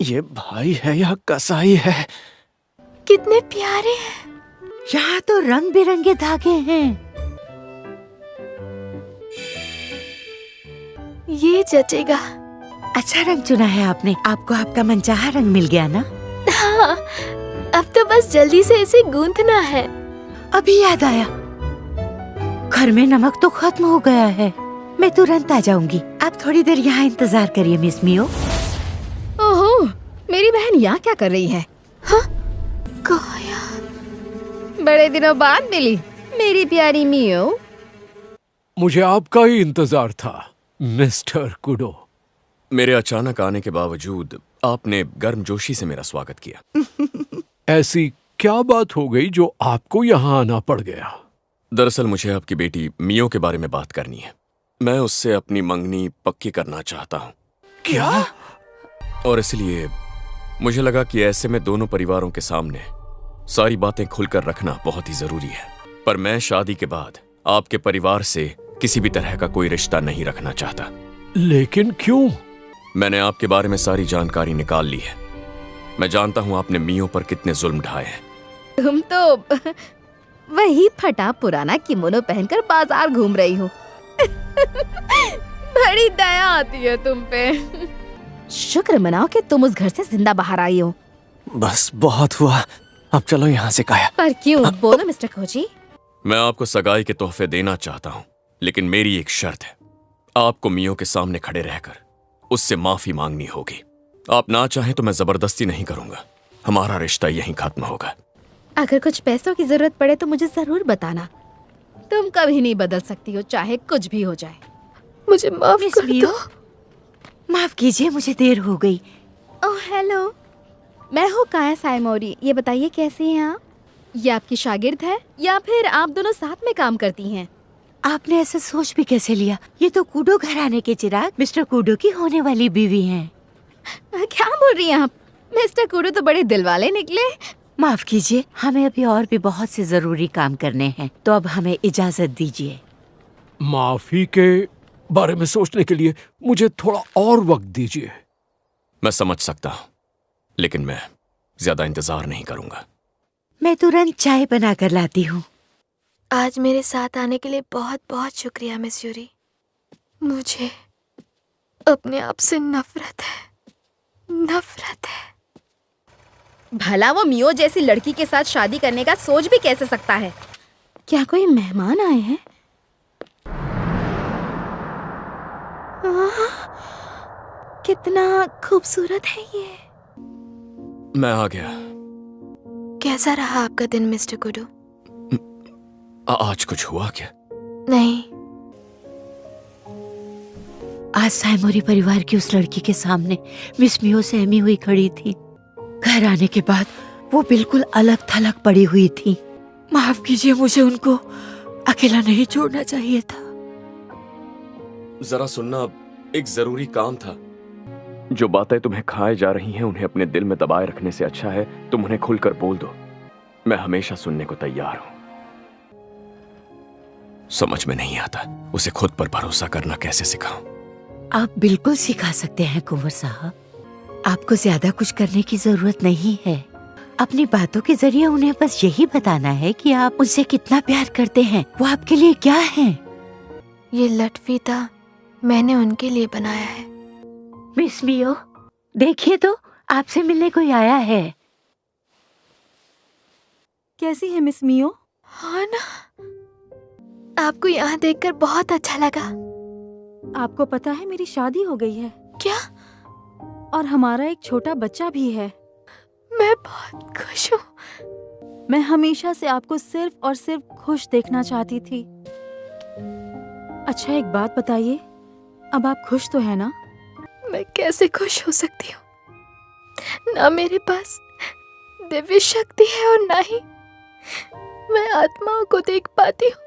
ये भाई है या कसाई है? कितने प्यारे हैं। यहाँ तो रंग बिरंगे धागे हैं। ये जचेगा। अच्छा रंग चुना है आपने। आपको आपका मनचाहा रंग मिल गया ना? हाँ, अब तो बस जल्दी से इसे गूंथना है। अभी याद आया, घर में नमक तो खत्म हो गया है। मैं तुरंत आ जाऊंगी। आप थोड़ी देर यहाँ इंतजार करिए मिस मियो। ओहो, मेरी बहन यहाँ क्या कर रही है? हाँ? काया, बड़े दिनों बाद मिली मेरी प्यारी मियो। मुझे आपका ही इंतजार था मिस्टर कुडो। मेरे अचानक आने के बावजूद आपने गर्मजोशी से मेरा स्वागत किया। ऐसी क्या बात हो गई जो आपको यहाँ आना पड़ गया? दरअसल मुझे आपकी बेटी मियो के बारे में बात करनी है। मैं उससे अपनी मंगनी पक्की करना चाहता हूँ। क्या? और इसलिए मुझे लगा कि ऐसे में दोनों परिवारों के सामने सारी बातें खुलकर रखना बहुत ही जरूरी है। पर मैं शादी के बाद आपके परिवार से किसी भी तरह का कोई रिश्ता नहीं रखना चाहता। लेकिन क्यों? मैंने आपके बारे में सारी जानकारी निकाल ली है। मैं जानता हूं आपने मियो पर कितने जुल्म ढाए हैं। तुम तो वही फटा पुराना किमोनो पहनकर बाजार घूम रही हो। बड़ी दया आती है तुम पे। शुक्र मनाओ कि तुम उस घर से जिंदा बाहर आई हो। बस बहुत हुआ, अब चलो यहाँ से काया। पर क्यों? बोलो मिस्टर खोजी। मैं आपको सगाई के तोहफे देना चाहता हूँ, लेकिन मेरी एक शर्त है। आपको मियो के सामने खड़े रहकर उससे माफी मांगनी होगी। आप ना चाहें तो मैं जबरदस्ती नहीं करूंगा, हमारा रिश्ता यहीं खत्म होगा। अगर कुछ पैसों की जरूरत पड़े तो मुझे जरूर बताना। तुम कभी नहीं बदल सकती हो, चाहे कुछ भी हो जाए। मुझे माफ कर दो। माफ कीजिए, मुझे देर हो गई। ओह हेलो, मैं हूँ काया सायमोरी। ये बताइए कैसी हैं आप? ये आपकी शागिर्द है या फिर आप दोनों साथ में काम करती हैं? आपने ऐसा सोच भी कैसे लिया? ये तो कूडो घराने के चिराग मिस्टर कूडो की होने वाली बीवी हैं। क्या बोल रही हैं आप? मिस्टर कूडो तो बड़े दिल वाले निकले। माफ कीजिए, हमें अभी और भी बहुत से जरूरी काम करने हैं, तो अब हमें इजाजत दीजिए। माफी के बारे में सोचने के लिए मुझे थोड़ा और वक्त दीजिए। मैं समझ सकता हूँ, लेकिन मैं ज्यादा इंतजार नहीं करूंगा। मैं तुरंत चाय बना कर लाती हूँ। आज मेरे साथ आने के लिए बहुत बहुत शुक्रिया मिस यूरी। मुझे अपने आप से नफरत है। भला वो मियो जैसी लड़की के साथ शादी करने का सोच भी कैसे सकता है? क्या कोई मेहमान आए हैं? कितना खूबसूरत है ये। मैं आ गया। कैसा रहा आपका दिन मिस्टर कुडो? आज कुछ हुआ क्या? नहीं। आज सायमोरी परिवार की उस लड़की के सामने मिस मियो सहमी हुई खड़ी थी। घर आने के बाद वो बिल्कुल अलग थलग पड़ी हुई थी। माफ कीजिए, मुझे उनको अकेला नहीं छोड़ना चाहिए था। जरा सुनना, एक जरूरी काम था। जो बातें तुम्हें खाए जा रही हैं उन्हें अपने दिल में दबाए रखने से अच्छा है तुम उन्हें खुलकर बोल दो। मैं हमेशा सुनने को तैयार हूं। समझ में नहीं आता उसे खुद पर भरोसा करना कैसे सिखाऊं। आप बिल्कुल सिखा सकते हैं कुंवर साहब। आपको ज्यादा कुछ करने की जरूरत नहीं है। अपनी बातों के जरिए उन्हें बस यही बताना है कि आप उनसे कितना प्यार करते हैं, वो आपके लिए क्या है। ये लटफीता मैंने उनके लिए बनाया है। मिस मियो, देखिए तो आपसे मिलने कोई आया है। कैसी है मिस मियो? हाँ ना, आपको यहाँ देखकर बहुत अच्छा लगा। आपको पता है मेरी शादी हो गई है। क्या? और हमारा एक छोटा बच्चा भी है। मैं बहुत खुश हूँ। मैं हमेशा से आपको सिर्फ और सिर्फ खुश देखना चाहती थी। अच्छा एक बात बताइए, अब आप खुश तो है ना? मैं कैसे खुश हो सकती हूँ? ना मेरे पास दिव्य शक्ति है और ना ही मैं आत्माओं को देख पाती हूँ।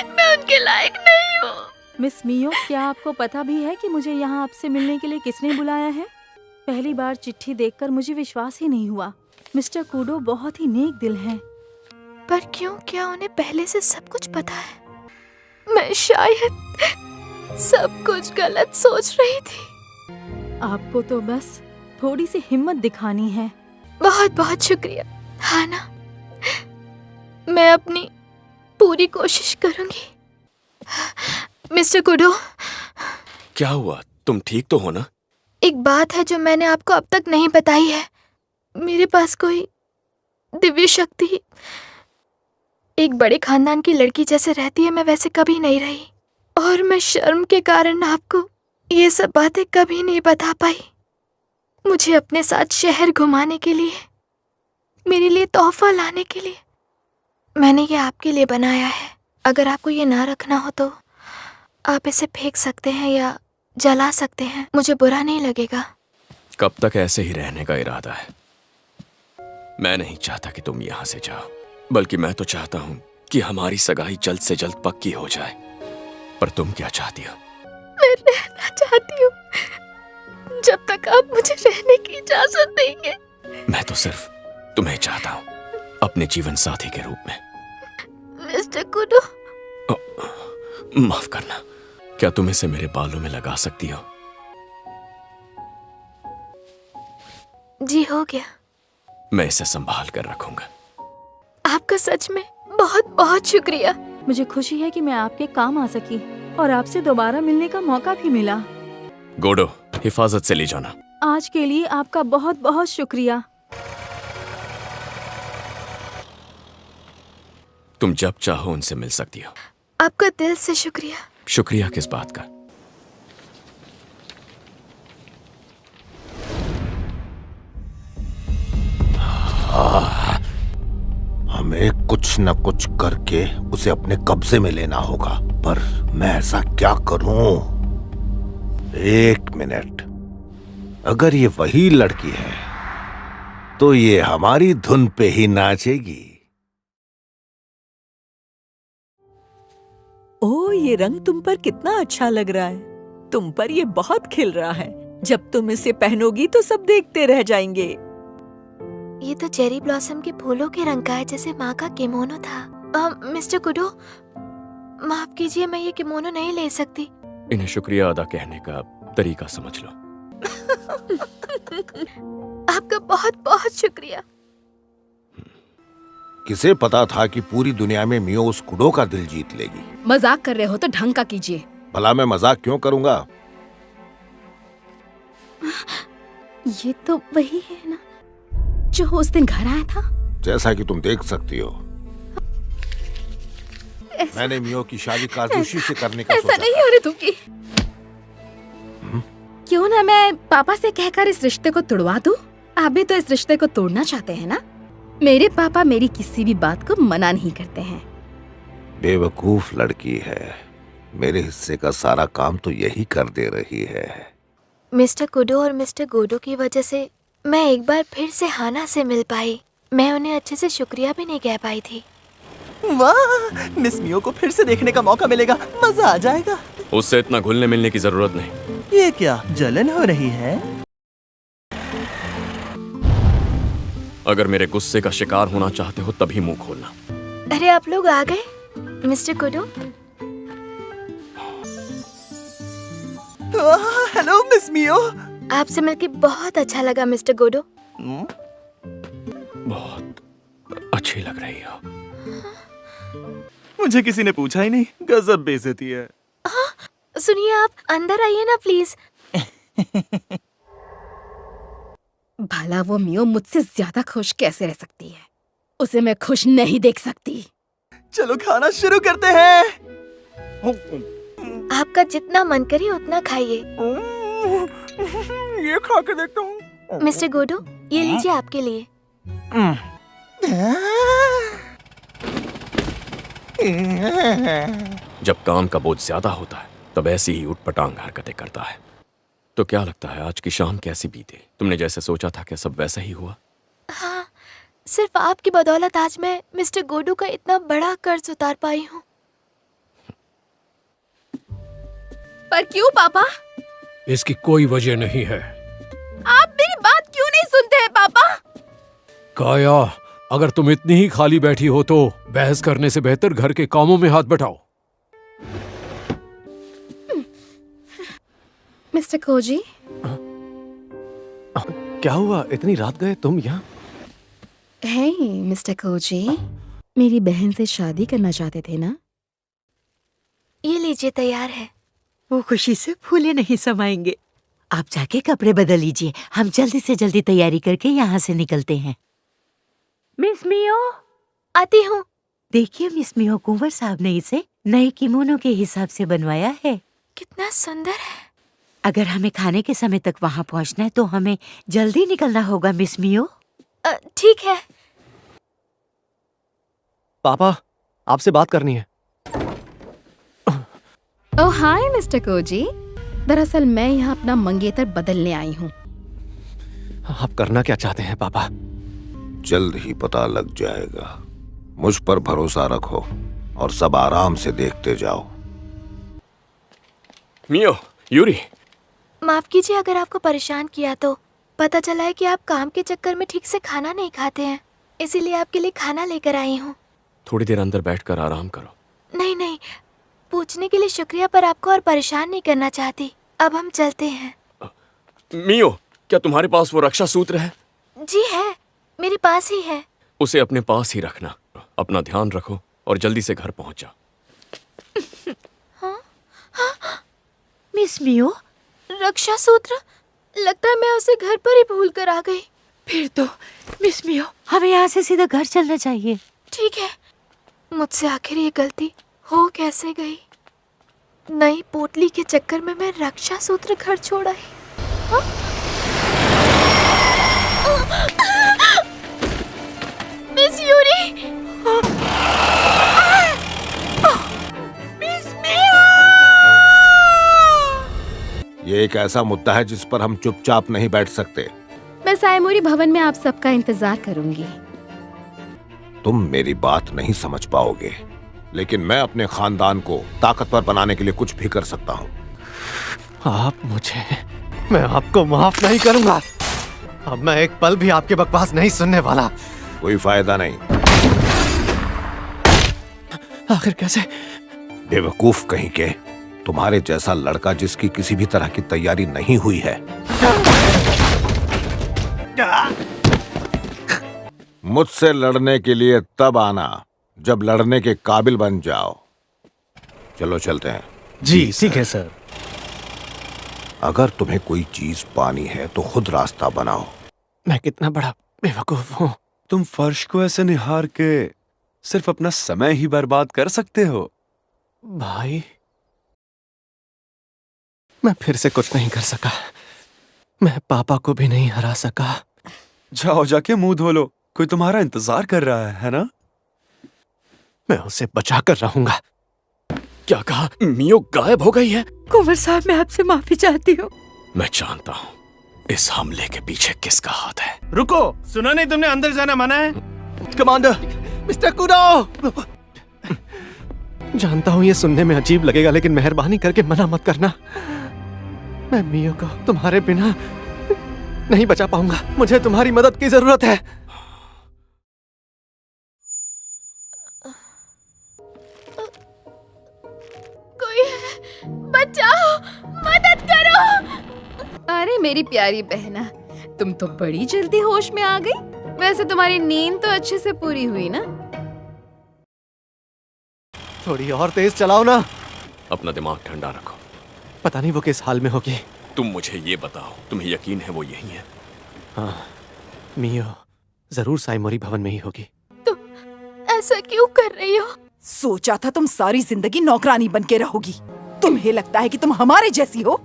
मैं उनके लायक नहीं हूँ। मिस मियो, क्या आपको पता भी है कि मुझे यहाँ आपसे मिलने के लिए किसने बुलाया है? पहली बार चिट्ठी देखकर मुझे विश्वास ही नहीं हुआ। मिस्टर कूडो बहुत ही नेक दिल हैं। पर क्यों? क्या उन्हें पहले से सब कुछ पता है? मैं शायद सब कुछ गलत सोच रही थी। आपको तो बस थोड़ी सी हिम्मत दिखानी है। बहुत बहुत शुक्रिया। हाँ ना, मैं अपनी पूरी कोशिश करूंगी। मिस्टर कुडो, क्या हुआ? तुम ठीक तो हो ना? एक बात है जो मैंने आपको अब तक नहीं बताई है। मेरे पास कोई दिव्य शक्ति एक बड़े खानदान की लड़की जैसे रहती है, मैं वैसे कभी नहीं रही। और मैं शर्म के कारण आपको ये सब बातें कभी नहीं बता पाई। मुझे अपने साथ शहर घुमाने के लिए, मेरे लिए तोहफा लाने के लिए मैंने ये आपके लिए बनाया है। अगर आपको ये ना रखना हो तो आप इसे फेंक सकते हैं या जला सकते हैं, मुझे बुरा नहीं लगेगा। कब तक ऐसे ही रहने का इरादा है? मैं नहीं चाहता कि तुम यहाँ से जाओ, बल्कि मैं तो चाहता हूँ कि हमारी सगाई जल्द से जल्द पक्की हो जाए। पर तुम क्या चाहती हो? मैं रहना चाहती हूँ जब तक आप मुझे रहने की इजाजत देंगे। मैं तो सिर्फ तुम्हें चाहता हूँ अपने जीवन साथी के रूप में। मिस्टर कुडो, माफ करना, क्या तुम इसे मेरे बालों में लगा सकती हो? जी हो गया। मैं इसे संभाल कर रखूंगा। आपका सच में बहुत बहुत शुक्रिया। मुझे खुशी है कि मैं आपके काम आ सकी। और आपसे दोबारा मिलने का मौका भी मिला। गोडो, हिफाजत से ले जाना। आज के लिए आपका बहुत बहुत शुक्रिया। तुम जब चाहो उनसे मिल सकती हो। आपका दिल से शुक्रिया। शुक्रिया किस बात का? हमें कुछ न कुछ करके उसे अपने कब्जे में लेना होगा, पर मैं ऐसा क्या करूं? एक मिनट, अगर ये वही लड़की है तो ये हमारी धुन पे ही नाचेगी। ओह, ये रंग तुम पर कितना अच्छा लग रहा है। तुम पर ये बहुत खिल रहा है। जब तुम इसे पहनोगी तो सब देखते रह जाएंगे। ये तो चेरी ब्लॉसम के फूलों के रंग का है, जैसे माँ का किमोनो था। मिस्टर कुडो, माफ कीजिए, मैं ये किमोनो नहीं ले सकती। इन्हें शुक्रिया अदा कहने का तरीका समझ लो। आपका बहुत बहुत शुक्रिया। किसे पता था कि पूरी दुनिया में मियो उस कुडो का दिल जीत लेगी। मजाक कर रहे हो तो ढंग का कीजिए। भला मैं मजाक क्यों करूंगा? ये तो वही है ना जो उस दिन घर आया था। जैसा कि तुम देख सकती हो, मैंने मियो की शादी काजुशी से करने का सोचा। ऐसा नहीं हो रही तुमकी। क्यों ना मैं पापा से कहकर इस रिश्ते को तोड़वा दूं? आप भी तो इस रिश्ते को तोड़ना चाहते हैं ना? मेरे पापा मेरी किसी भी बात को मना नहीं करते हैं। बेवकूफ लड़की है, मेरे हिस्से का सारा काम तो यही कर दे रही है। मिस्टर कुडो और मिस्टर गोडो की वजह से मैं एक बार फिर से हाना से मिल पाई। मैं उन्हें अच्छे से शुक्रिया भी नहीं कह पाई थी। वाह, मिस मियो को फिर से देखने का मौका मिलेगा, मजा आ जाएगा। उससे इतना घुलने मिलने की जरूरत नहीं। ये क्या जलन हो रही है? अगर मेरे गुस्से का शिकार होना चाहते हो तभी मुंह खोलना। अरे आप लोग आ गए, mister Kudo. Hello miss Mio. आपसे मिलकर बहुत अच्छा लगा मिस्टर गोडो। बहुत अच्छी लग रही हो। मुझे किसी ने पूछा ही नहीं, गजब बेइज्जती है। सुनिए, आप अंदर आइए ना प्लीज। भला वो मियो मुझसे ज्यादा खुश कैसे रह सकती है? उसे मैं खुश नहीं देख सकती। चलो खाना शुरू करते हैं। आपका जितना मन करे उतना खाइए। ये खा के देखता हूँ। मिस्टर गोडो, ये लीजिए आपके लिए। जब काम का बोझ ज्यादा होता है तब ऐसी ही उटपटांग हरकतें करता है। तो क्या लगता है आज की शाम कैसी बीती? तुमने जैसे सोचा था क्या सब वैसा ही हुआ? हाँ, सिर्फ आपकी बदौलत आज मैं मिस्टर गोडो का इतना बड़ा कर्ज उतार पाई हूँ। पर क्यों पापा? इसकी कोई वजह नहीं है। आप मेरी बात क्यों नहीं सुनते हैं पापा? काया, अगर तुम इतनी ही खाली बैठी हो तो बहस करने से बेहतर घर के कामों में हाथ बटाओ। मिस्टर कोजी, क्या हुआ? इतनी रात गए तुम यहाँ? हे मिस्टर कोजी, मेरी बहन से शादी करना चाहते थे ना? ये लीजिए, तैयार है। वो खुशी से फूले नहीं समाएंगे। आप जाके कपड़े बदल लीजिए, हम जल्दी से जल्दी तैयारी करके यहाँ से निकलते हैं। मिस मियो, आती हूँ। देखिए मिस मियो, कुंवर साहब ने इसे नए किमोनो के हिसाब से बनवाया है। कितना सुंदर है। अगर हमें खाने के समय तक वहाँ पहुँचना है तो हमें जल्दी निकलना होगा मिस मियो। ठीक है। पापा, आपसे बात करनी है। ओह हाय मिस्टर कोजी, दरअसल मैं यहाँ अपना मंगेतर बदलने आई हूँ। आप करना क्या चाहते हैं पापा? जल्द ही पता लग जाएगा। मुझ पर भरोसा रखो और सब आराम से देखते जाओ। मियो, यूरी। माफ कीजिए अगर आपको परेशान किया तो। पता चला है कि आप काम के चक्कर में ठीक से खाना नहीं खाते हैं, इसीलिए आपके लिए खाना लेकर आई हूँ। थोड़ी देर अंदर बैठकर आराम करो। नहीं नहीं, पूछने के लिए शुक्रिया, पर आपको और परेशान नहीं करना चाहती। अब हम चलते हैं। मियो, क्या तुम्हारे पास वो रक्षा सूत्र है? जी है, मेरे पास ही है। उसे अपने पास ही रखना। अपना ध्यान रखो और जल्दी से घर पहुंच जाओ। हाँ? मिस मियो, रक्षा सूत्र, लगता है मैं उसे घर पर ही भूल कर आ गई। फिर तो मिस मियो हमें यहाँ से सीधा घर चलना चाहिए। ठीक है, मुझसे आखिर ये गलती हो कैसे गई? नई पोटली के चक्कर में मैं रक्षा सूत्र घर छोड़ आई। हाँ? Miss Yuri, miss Mio! ये एक ऐसा मुद्दा है जिस पर हम चुपचाप नहीं बैठ सकते। मैं सायमोरी भवन में आप सबका इंतजार करूंगी। तुम मेरी बात नहीं समझ पाओगे, लेकिन मैं अपने खानदान को ताकतवर बनाने के लिए कुछ भी कर सकता हूँ। आप मुझे, मैं आपको माफ नहीं करूंगा। अब मैं एक पल भी आपके बकवास नहीं सुनने वाला। कोई फायदा नहीं। आखिर कैसे? बेवकूफ कहीं के, तुम्हारे जैसा लड़का जिसकी किसी भी तरह की तैयारी नहीं हुई है। मुझसे लड़ने के लिए तब आना जब लड़ने के काबिल बन जाओ। चलो चलते हैं। जी ठीक है सर। अगर तुम्हें कोई चीज पानी है तो खुद रास्ता बनाओ। मैं कितना बड़ा बेवकूफ हूँ। तुम फर्श को ऐसे निहार के सिर्फ अपना समय ही बर्बाद कर सकते हो। भाई, मैं फिर से कुछ नहीं कर सका। मैं पापा को भी नहीं हरा सका। जाओ जाके मुंह धो लो, कोई तुम्हारा इंतजार कर रहा है ना? मैं उसे बचा कर रहूंगा। क्या कहा? मियो गायब हो गई है? कुंवर साहब, मैं आपसे माफी चाहती हूँ। मैं जानता हूँ इस हमले के पीछे किसका हाथ है। रुको, सुना नहीं तुमने? अंदर जाना मना है। Commander, mister kudo! जानता हूँ ये सुनने में अजीब लगेगा, लेकिन मेहरबानी करके मना मत करना। मैं मियो को तुम्हारे बिना नहीं बचा पाऊंगा। मुझे तुम्हारी मदद की जरूरत है। कोई है, बचाओ, मदद करो। अरे मेरी प्यारी बहना, तुम तो बड़ी जल्दी होश में आ गई। वैसे तुम्हारी नींद तो अच्छे से पूरी हुई ना? थोड़ी और तेज चलाओ ना। अपना दिमाग ठंडा रखो। पता नहीं वो किस हाल में होगी। तुम मुझे ये बताओ, तुम्हें यकीन है वो यही है? हाँ, मियो जरूर सायमोरी भवन में ही होगी। तुम ऐसा क्यों कर रही हो? सोचा था तुम सारी जिंदगी नौकरानी बन के रहोगी। तुम्हें लगता है कि तुम हमारे जैसी हो?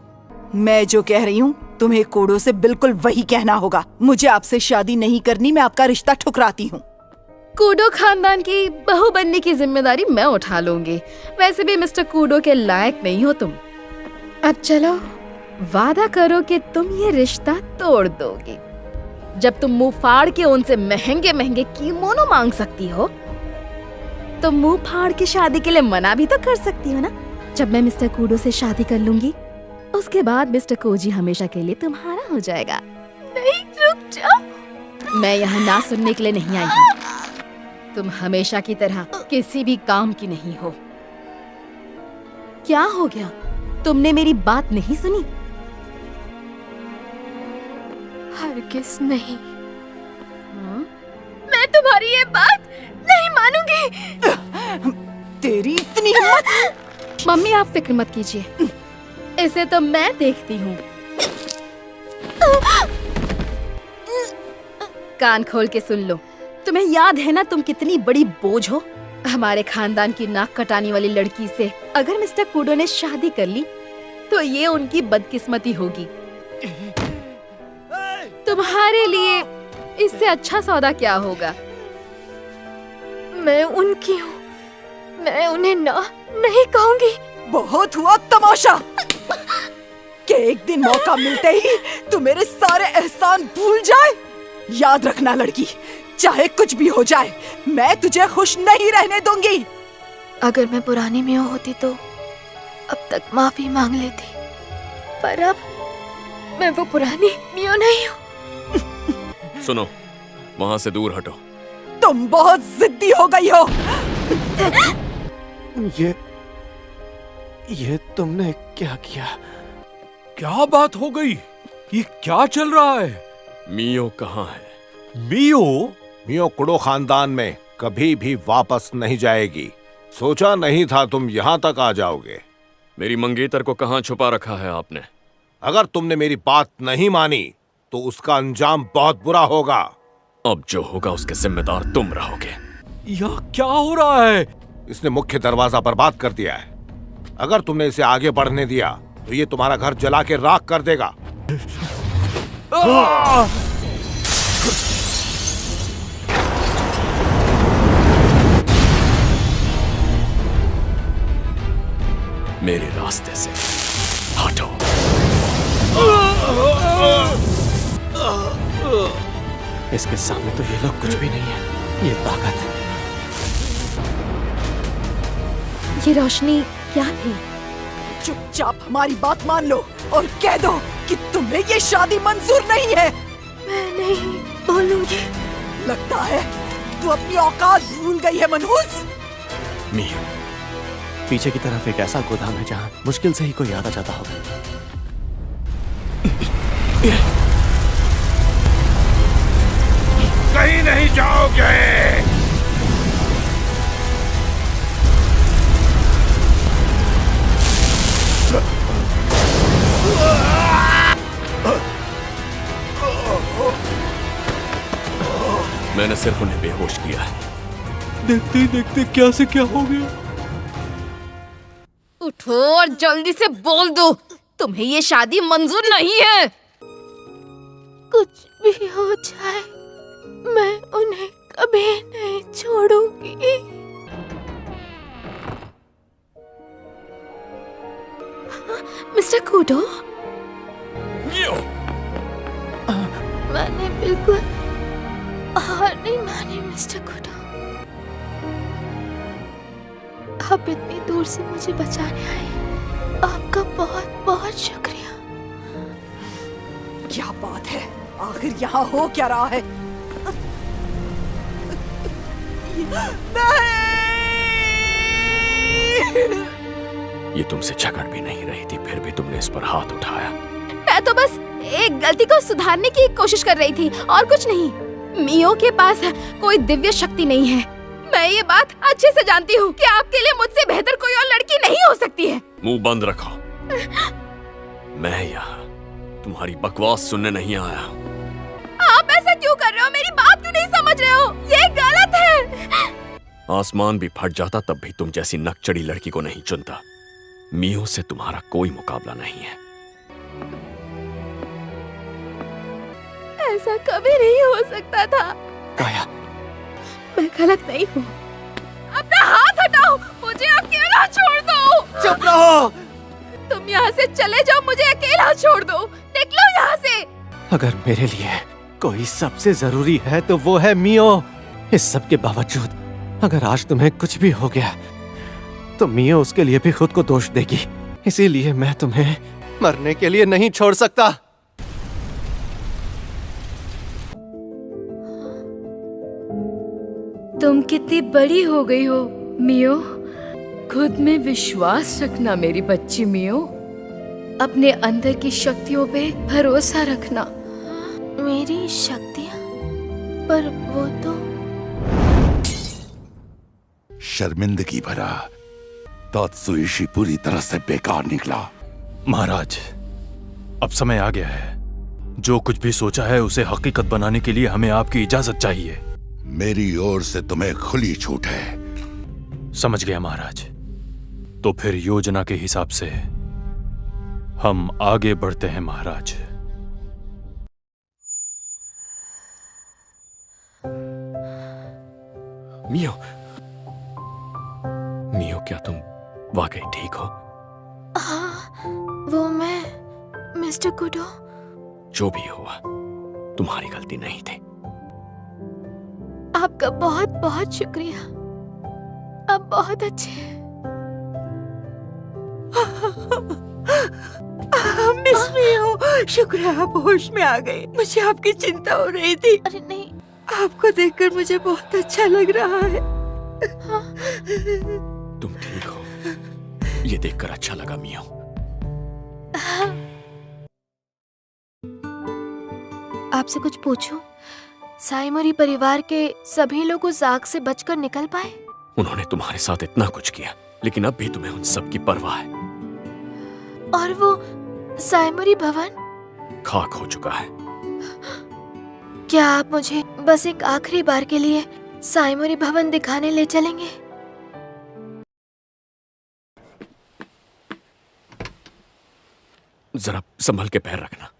मैं जो कह रही हूँ तुम्हें कोडो से बिल्कुल वही कहना होगा। मुझे आपसे शादी नहीं करनी, मैं आपका रिश्ता ठुकराती हूँ। कूडो खानदान की बहू बनने की जिम्मेदारी मैं उठा लूंगी। वैसे भी मिस्टर कूडो के लायक नहीं हो तुम। अब चलो, वादा करो कि तुम ये रिश्ता तोड़ दोगी। जब तुम मुंह फाड़ के उनसे महंगे महंगे कीमोनो मांग सकती हो, तो मुंह फाड़ के शादी के लिए मना भी तो कर सकती हो ना। जब मैं मिस्टर कूडो से शादी कर लूंगी, उसके बाद मिस्टर कोजी हमेशा के लिए तुम्हारा हो जाएगा। नहीं, रुक जाओ। मैं यहाँ ना सुनने के लिए नहीं आई हूँ। तुम हमेशा की तरह किसी भी काम की नहीं हो। क्या हो गया? तुमने मेरी बात नहीं सुनी? हरगिज़ नहीं। मैं तुम्हारी ये बात नहीं मानूंगी। तेरी इतनी हिम्मत! मम्मी, आप फिक्र मत कीजिए, इसे तो मैं देखती हूँ। कान खोल के सुन लो। तुम्हें याद है ना तुम कितनी बड़ी बोझ हो? हमारे खानदान की नाक कटाने वाली लड़की से अगर मिस्टर कूडो ने शादी कर ली तो ये उनकी बदकिस्मती होगी। तुम्हारे लिए इससे अच्छा सौदा क्या होगा? मैं उनकी हूँ, मैं उन्हें ना नहीं कहूंगी। बहुत हुआ तमाशा कि एक दिन मौका मिलते ही तू मेरे सारे एहसान भूल जाए। याद रखना लड़की, चाहे कुछ भी हो जाए, मैं तुझे खुश नहीं रहने दूंगी। अगर मैं पुरानी मियो होती तो अब तक माफी मांग लेती, पर अब मैं वो पुरानी मियो नहीं हूँ। सुनो, वहां से दूर हटो। तुम बहुत जिद्दी हो गई हो। ये तुमने क्या किया? क्या बात हो गई? ये क्या चल रहा है? मियो कहाँ है? मियो? मियो कुडो खानदान में कभी भी वापस नहीं जाएगी। सोचा नहीं था तुम यहाँ तक आ जाओगे। मेरी मंगेतर को कहाँ छुपा रखा है आपने? अगर तुमने मेरी बात नहीं मानी तो उसका अंजाम बहुत बुरा होगा। अब जो होगा उसके जिम्मेदार तुम रहोगे। यह क्या हो रहा है? इसने मुख्य दरवाजा बर्बाद कर दिया है। अगर तुमने इसे आगे बढ़ने दिया तो ये तुम्हारा घर जला के राख कर देगा। मेरे रास्ते से हटो। इसके सामने तो ये लोग कुछ भी नहीं है। ये ताकत, ये रोशनी क्या थी? चुपचाप हमारी बात मान लो और कह दो कि तुम्हें ये शादी मंजूर नहीं है। मैं नहीं बोलूंगी। लगता है तू अपनी औकात भूल गई है मनहूस। मियो, पीछे की तरफ एक ऐसा गोदाम है जहाँ मुश्किल से ही कोई याद आ जाता होगा। कहीं नहीं जाओगे। मैंने सिर्फ उन्हें बेहोश किया है। देखते ही देखते क्या से क्या हो गया। उठो और जल्दी से बोल दो, तुम्हें ये शादी मंजूर नहीं है। कुछ भी हो जाए मैं उन्हें कभी नहीं छोड़ूंगी। मिस्टर कूडो, मैंने बिल्कुल हार नहीं मानी मिस्टर कूडो। आप इतनी दूर से मुझे बचाने आए, आपका बहुत बहुत शुक्रिया। क्या बात है, आखिर यहाँ हो क्या रहा है? ये तुमसे झगड़ भी नहीं रही थी, फिर भी तुमने इस पर हाथ उठाया। मैं तो बस एक गलती को सुधारने की कोशिश कर रही थी और कुछ नहीं। मियो के पास कोई दिव्य शक्ति नहीं है। मैं ये बात अच्छे से जानती हूँ कि आपके लिए मुझसे बेहतर कोई और लड़की नहीं हो सकती है। मुंह बंद रखो। मैं यहाँ तुम्हारी बकवास सुनने नहीं आया। आप ऐसा क्यों कर रहे हो? मेरी बात क्यों नहीं समझ रहे हो? ये गलत है। आसमान भी फट जाता तब भी तुम जैसी नकचड़ी लड़की को नहीं चुनता। मियो से तुम्हारा कोई मुकाबला नहीं है। ऐसा कभी नहीं हो सकता था। काया, मैं गलत नहीं हूँ। अपना हाथ हटाओ, मुझे अकेला छोड़ दो। चुप रहो। तुम यहाँ से चले जाओ, मुझे अकेला छोड़ दो। निकलो यहाँ से। अगर मेरे लिए कोई सबसे जरूरी है तो वो है मियो। इस सब के बावजूद अगर आज तुम्हें कुछ भी हो गया तो मियो उसके लिए भी खुद को दोष देगी। इसीलिए मैं तुम्हें मरने के लिए नहीं छोड़ सकता। तुम कितनी बड़ी हो गई हो मियो। खुद में विश्वास रखना मेरी बच्ची मियो। अपने अंदर की शक्तियों पे भरोसा रखना। मेरी शक्तियाँ? पर वो तो शर्मिंदगी भरा तात्सुइशी पूरी तरह से बेकार निकला। महाराज, अब समय आ गया है। जो कुछ भी सोचा है उसे हकीकत बनाने के लिए हमें आपकी इजाजत चाहिए। मेरी ओर से तुम्हें खुली छूट है। समझ गया महाराज। तो फिर योजना के हिसाब से हम आगे बढ़ते हैं महाराज। मियो, मियो, क्या तुम वाकई ठीक हो? हाँ, वो मैं मिस्टर कुडो। जो भी हुआ तुम्हारी गलती नहीं थी। आपका बहुत बहुत शुक्रिया। आप बहुत अच्छे हैं। मिस मियो, शुक्र है आप होश में आ गए। मुझे आपकी चिंता हो रही थी। अरे नहीं, आपको देखकर मुझे बहुत अच्छा लग रहा है। हाँ। तुम ठीक हो, ये देखकर अच्छा लगा मियो। हाँ। आपसे कुछ पूछूं? साइमोरी परिवार के सभी लोग उस आग से बचकर निकल पाए? उन्होंने तुम्हारे साथ इतना कुछ किया, लेकिन अब भी तुम्हें उन सब की परवाह है। और वो साइमोरी भवन? खाक हो चुका है। क्या आप मुझे बस एक आखिरी बार के लिए साइमोरी भवन दिखाने ले चलेंगे? जरा संभल के पैर रखना।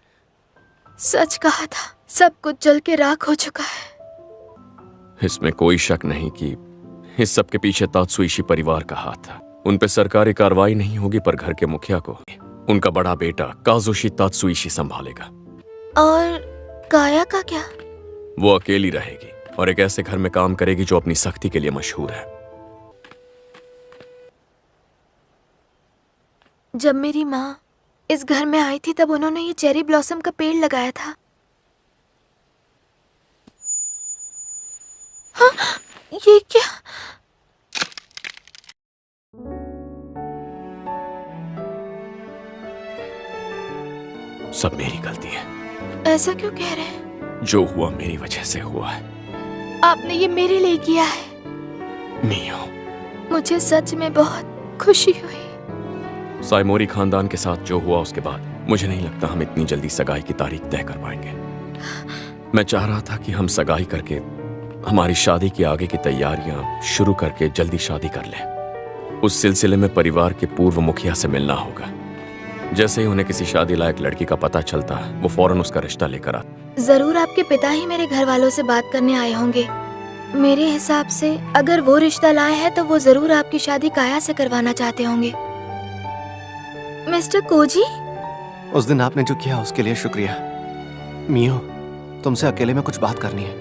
सच कहा था, सब कुछ जल के राख हो चुका है। इसमें कोई शक नहीं कि इस सब के पीछे तात्सुईशी परिवार का हाथ था। उन पे सरकारी कार्रवाई नहीं होगी, पर घर के मुखिया को उनका बड़ा बेटा काजुशी तात्सुईशी संभालेगा। और काया का क्या? वो अकेली रहेगी और एक ऐसे घर में काम करेगी जो अपनी सख्ती के लिए मशहूर है। जब मेरी माँ इस घर में आई थी तब उन्होंने ये चेरी ब्लॉसम का पेड़ लगाया था। हाँ, ये क्या? सब मेरी गलती है। ऐसा क्यों कह रहे हैं? जो हुआ मेरी वजह से हुआ है। आपने ये मेरे लिए किया है। मियो, मुझे सच में बहुत खुशी हुई। साइमोरी खानदान के साथ जो हुआ उसके बाद मुझे नहीं लगता हम इतनी जल्दी सगाई की तारीख तय कर पाएंगे। मैं चाह रहा था कि हम सगाई करके हमारी शादी की आगे की तैयारियां शुरू करके जल्दी शादी कर लें। उस सिलसिले में परिवार के पूर्व मुखिया से मिलना होगा। जैसे ही उन्हें किसी शादी लायक लड़की का पता चलता वो फौरन उसका रिश्ता लेकर आते। जरूर आपके पिता ही मेरे घर वालों से बात करने आए होंगे। मेरे हिसाब से अगर वो रिश्ता लाए हैं तो वो जरूर आपकी शादी काया से करवाना चाहते होंगे। मिस्टर कोजी, उस दिन आपने जो किया उसके लिए शुक्रिया। मियो, तुमसे अकेले में कुछ बात करनी है।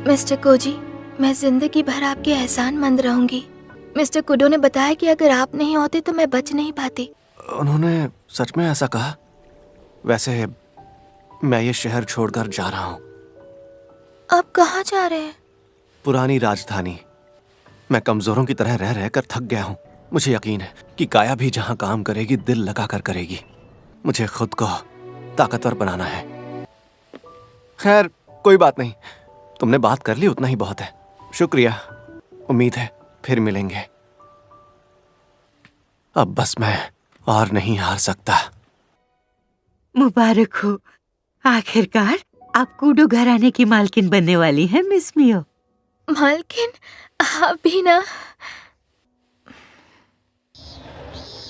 मिस्टर कोजी, मैं जिंदगी भर आपके एहसानमंद रहूंगी। मिस्टर कुडो ने बताया कि अगर आप नहीं होते तो मैं बच नहीं पाती। उन्होंने सच में ऐसा कहा? वैसे मैं ये शहर छोड़कर जा रहा हूँ। आप कहाँ जा रहे हैं? पुरानी राजधानी। मैं कमजोरों की तरह रह रहकर थक गया हूँ। मुझे यकीन है कि काया भी जहाँ काम करेगी दिल लगाकर करेगी। मुझे खुद को ताकतवर बनाना है। खैर कोई बात नहीं, तुमने बात कर ली उतना ही बहुत है। शुक्रिया। उम्मीद है फिर मिलेंगे। अब बस मैं और नहीं हार सकता। मुबारक हो, आखिरकार आप कूडो घराने की मालकिन बनने वाली हैं मिस मियो। मालकिन? आप भी ना।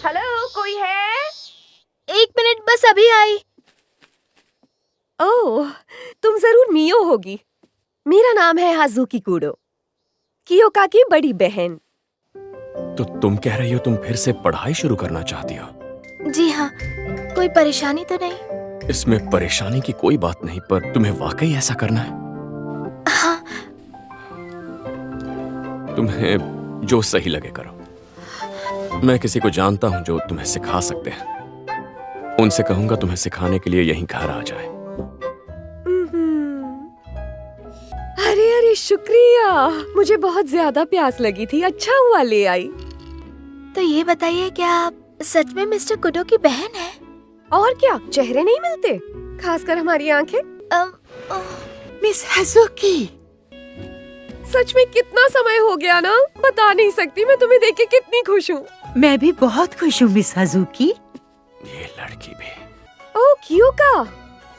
हेलो, कोई है? 1 मिनट, बस अभी आई। ओह, तुम जरूर मियो होगी। मेरा नाम है हाजुकी कूडो, कियोका की बड़ी बहन। तो तुम कह रही हो तुम फिर से पढ़ाई शुरू करना चाहती हो? जी हाँ, कोई परेशानी तो नहीं? इसमें परेशानी की कोई बात नहीं, पर तुम्हें वाकई ऐसा करना है? हाँ। तुम्हें जो सही लगे करो। मैं किसी को जानता हूँ जो तुम्हें सिखा सकते हैं। उनसे कहूंगा तुम्हें सिखाने के लिए यहीं घर आ जाए। अरे अरे शुक्रिया, मुझे बहुत ज्यादा प्यास लगी थी, अच्छा हुआ ले आई। तो ये बताइए, क्या आप सच में मिस्टर कुडो की बहन है? और क्या, चेहरे नहीं मिलते, खासकर हमारी आंखें। मिस हाजुकी, सच में कितना समय हो गया ना, बता नहीं सकती मैं तुम्हें देख के कितनी खुश हूँ। मैं भी बहुत खुश हूँ मिस हाजुकी। ये लड़की भी। ओह कियोका,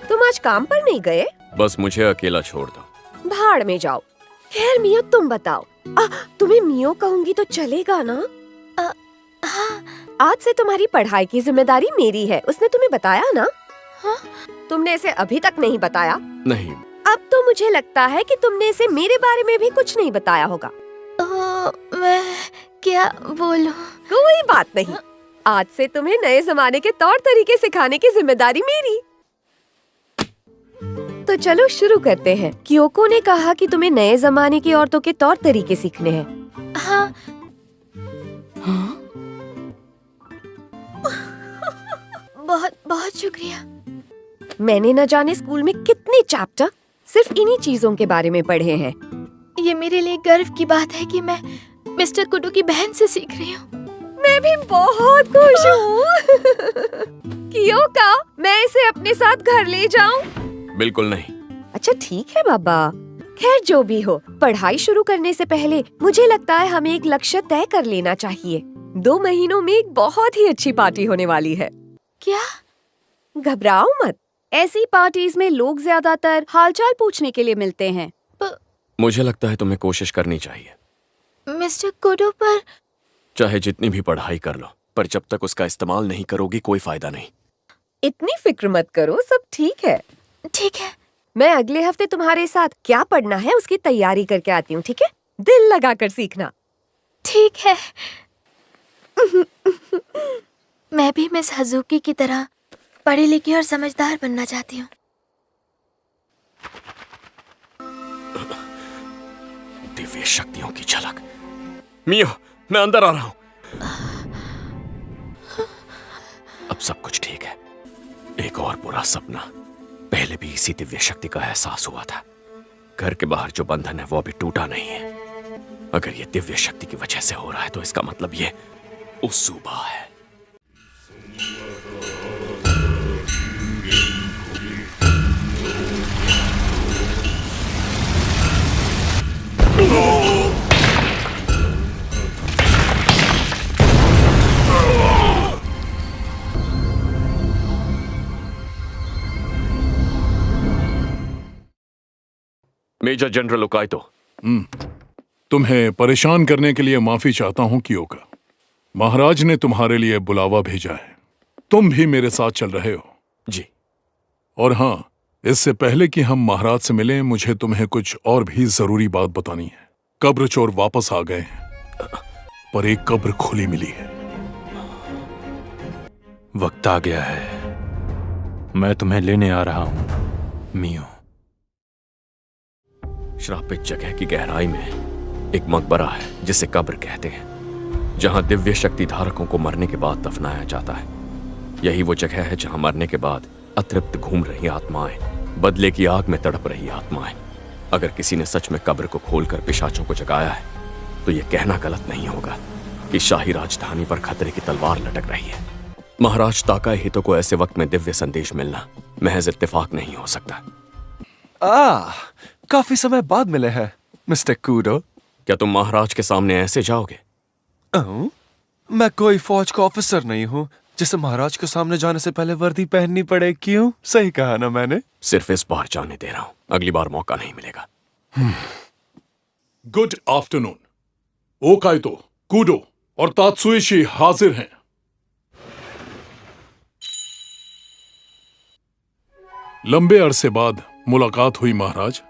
तुम आज काम पर नहीं गए? बस मुझे अकेला छोड़ दो। भाड़ में जाओ। खैर मियो, तुम बताओ, तुम्हें मियो कहूंगी तो चलेगा ना? हाँ। आज से तुम्हारी पढ़ाई की जिम्मेदारी मेरी है, उसने तुम्हें बताया ना? हाँ? तुमने इसे अभी तक नहीं बताया? नहीं। अब तो मुझे लगता है कि तुमने इसे मेरे बारे में भी कुछ नहीं बताया होगा। मैं क्या बोलूं? कोई बात नहीं, आज से तुम्हें नए जमाने के तौर तरीके सिखाने की जिम्मेदारी मेरी। तो चलो शुरू करते हैं। कियोको ने कहा कि तुम्हें नए जमाने की औरतों के तौर तरीके सीखने हैं। हाँ। बहुत बहुत शुक्रिया। मैंने न जाने स्कूल में कितने चैप्टर सिर्फ इन्हीं चीजों के बारे में पढ़े हैं। ये मेरे लिए गर्व की बात है कि मैं मिस्टर कुडो की बहन से सीख रही हूँ। मैं भी बहुत खुश हूँ। कियोका, मैं इसे अपने साथ घर ले जाऊं? बिल्कुल नहीं। अच्छा ठीक है बाबा, खैर जो भी हो, पढ़ाई शुरू करने से पहले मुझे लगता है हमें एक लक्ष्य तय कर लेना चाहिए। 2 महीनों में एक बहुत ही अच्छी पार्टी होने वाली है। क्या? घबराओ मत, ऐसी पार्टीज में लोग ज्यादातर हालचाल पूछने के लिए मिलते हैं। मुझे लगता है तुम्हें कोशिश करनी चाहिए। मिस्टर कुडो, पर चाहे जितनी भी पढ़ाई कर लो, पर जब तक उसका इस्तेमाल नहीं करोगी कोई फायदा नहीं। इतनी फिक्र मत करो, सब ठीक है। ठीक है। मैं अगले हफ्ते तुम्हारे साथ क्या पढ़ना है उसकी तैयारी करके आती हूँ, ठीक है? दिल लगाकर सीखना। ठीक है। मैं भी मिस हज़ुकी की तरह पढ़ी लिखी और समझदार बनना चाहती हूँ। दिव्य शक्तियों की झलक। मियो, मैं अंदर आ रहा हूं। अब सब कुछ ठीक है। एक और बुरा सपना। पहले भी इसी दिव्य शक्ति का एहसास हुआ था। घर के बाहर जो बंधन है वो अभी टूटा नहीं है। अगर ये दिव्य शक्ति की वजह से हो रहा है तो इसका मतलब ये उसूबा है। Major general Okaito. तुम्हें परेशान करने के लिए माफी चाहता हूं कियोका। महाराज ने तुम्हारे लिए बुलावा भेजा है। तुम भी मेरे साथ चल रहे हो। जी। और हाँ, इससे पहले कि हम महाराज से मिलें, मुझे तुम्हें कुछ और भी जरूरी बात बतानी है। कब्र चोर वापस आ गए हैं, पर एक कब्र खुली मिली है। वक्त आ गया है। मैं तुम्हें लेने आ रहा हूं, मियो। श्रापित जगह की गहराई में एक मकबरा है जिसे कब्र कहते हैं, जहां दिव्य शक्ति धारकों को मरने के बाद दफनाया जाता है। यही वो जगह है जहां मरने के बाद अतृप्त घूम रही आत्माएं, बदले की आग में तड़प रही आत्माएं। अगर किसी ने सच में कब्र को खोलकर पिशाचों को जगाया है तो यह कहना गलत नहीं होगा कि शाही राजधानी पर खतरे की तलवार लटक रही है। महाराज ताकाई हितो को ऐसे वक्त में दिव्य संदेश मिलना महज इत्तेफाक नहीं हो सकता। काफी समय बाद मिले हैं मिस्टर कूडो। क्या तुम महाराज के सामने ऐसे जाओगे? मैं कोई फौज का ऑफिसर नहीं हूँ जिसे महाराज के सामने जाने से पहले वर्दी पहननी पड़े। क्यों? सही कहा ना मैंने? सिर्फ इस बार जाने दे रहा हूं, अगली बार मौका नहीं मिलेगा। Good afternoon. ओकाइतो, कूडो और तात्सुइशी हाजिर हैं। लंबे अरसे बाद मुलाकात हुई महाराज।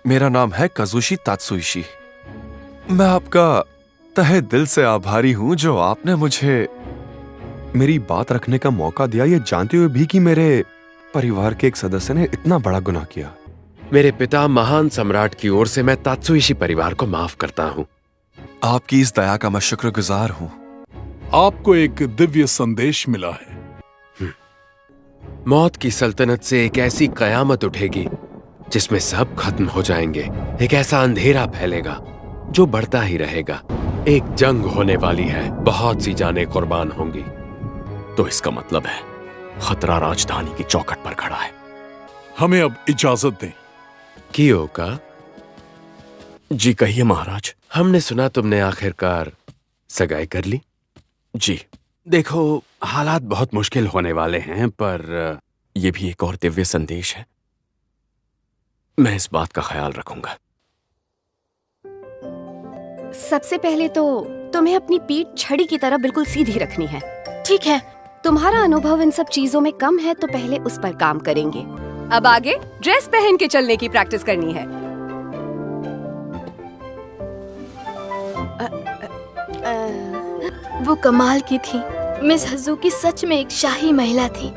मेरा नाम है काजुशी तात्सुइशी। मैं आपका तहे दिल से आभारी हूं जो आपने मुझे मेरी बात रखने का मौका दिया, ये जानते हुए भी कि मेरे परिवार के एक सदस्य ने इतना बड़ा गुनाह किया। मेरे पिता महान सम्राट की ओर से मैं तात्सुइशी परिवार को माफ करता हूँ। आपकी इस दया का मैं शुक्रगुजार हूँ। आपको एक दिव्य संदेश मिला है। मौत की सल्तनत से एक ऐसी कयामत उठेगी जिसमें सब खत्म हो जाएंगे। एक ऐसा अंधेरा फैलेगा जो बढ़ता ही रहेगा। एक जंग होने वाली है, बहुत सी जानें कुर्बान होंगी। तो इसका मतलब है खतरा राजधानी की चौखट पर खड़ा है। हमें अब इजाजत दें। कियोका? जी कहिए महाराज। हमने सुना तुमने आखिरकार सगाई कर ली। जी। देखो, हालात बहुत मुश्किल होने वाले हैं, पर यह भी एक और दिव्य संदेश है। मैं इस बात का ख्याल रखूंगा। सबसे पहले तो तुम्हें अपनी पीठ छड़ी की तरह बिल्कुल सीधी रखनी है। ठीक है। तुम्हारा अनुभव इन सब चीजों में कम है तो पहले उस पर काम करेंगे। अब आगे ड्रेस पहन के चलने की प्रैक्टिस करनी है। वो कमाल की थी। मिस हज़ुकी सच में एक शाही महिला थी।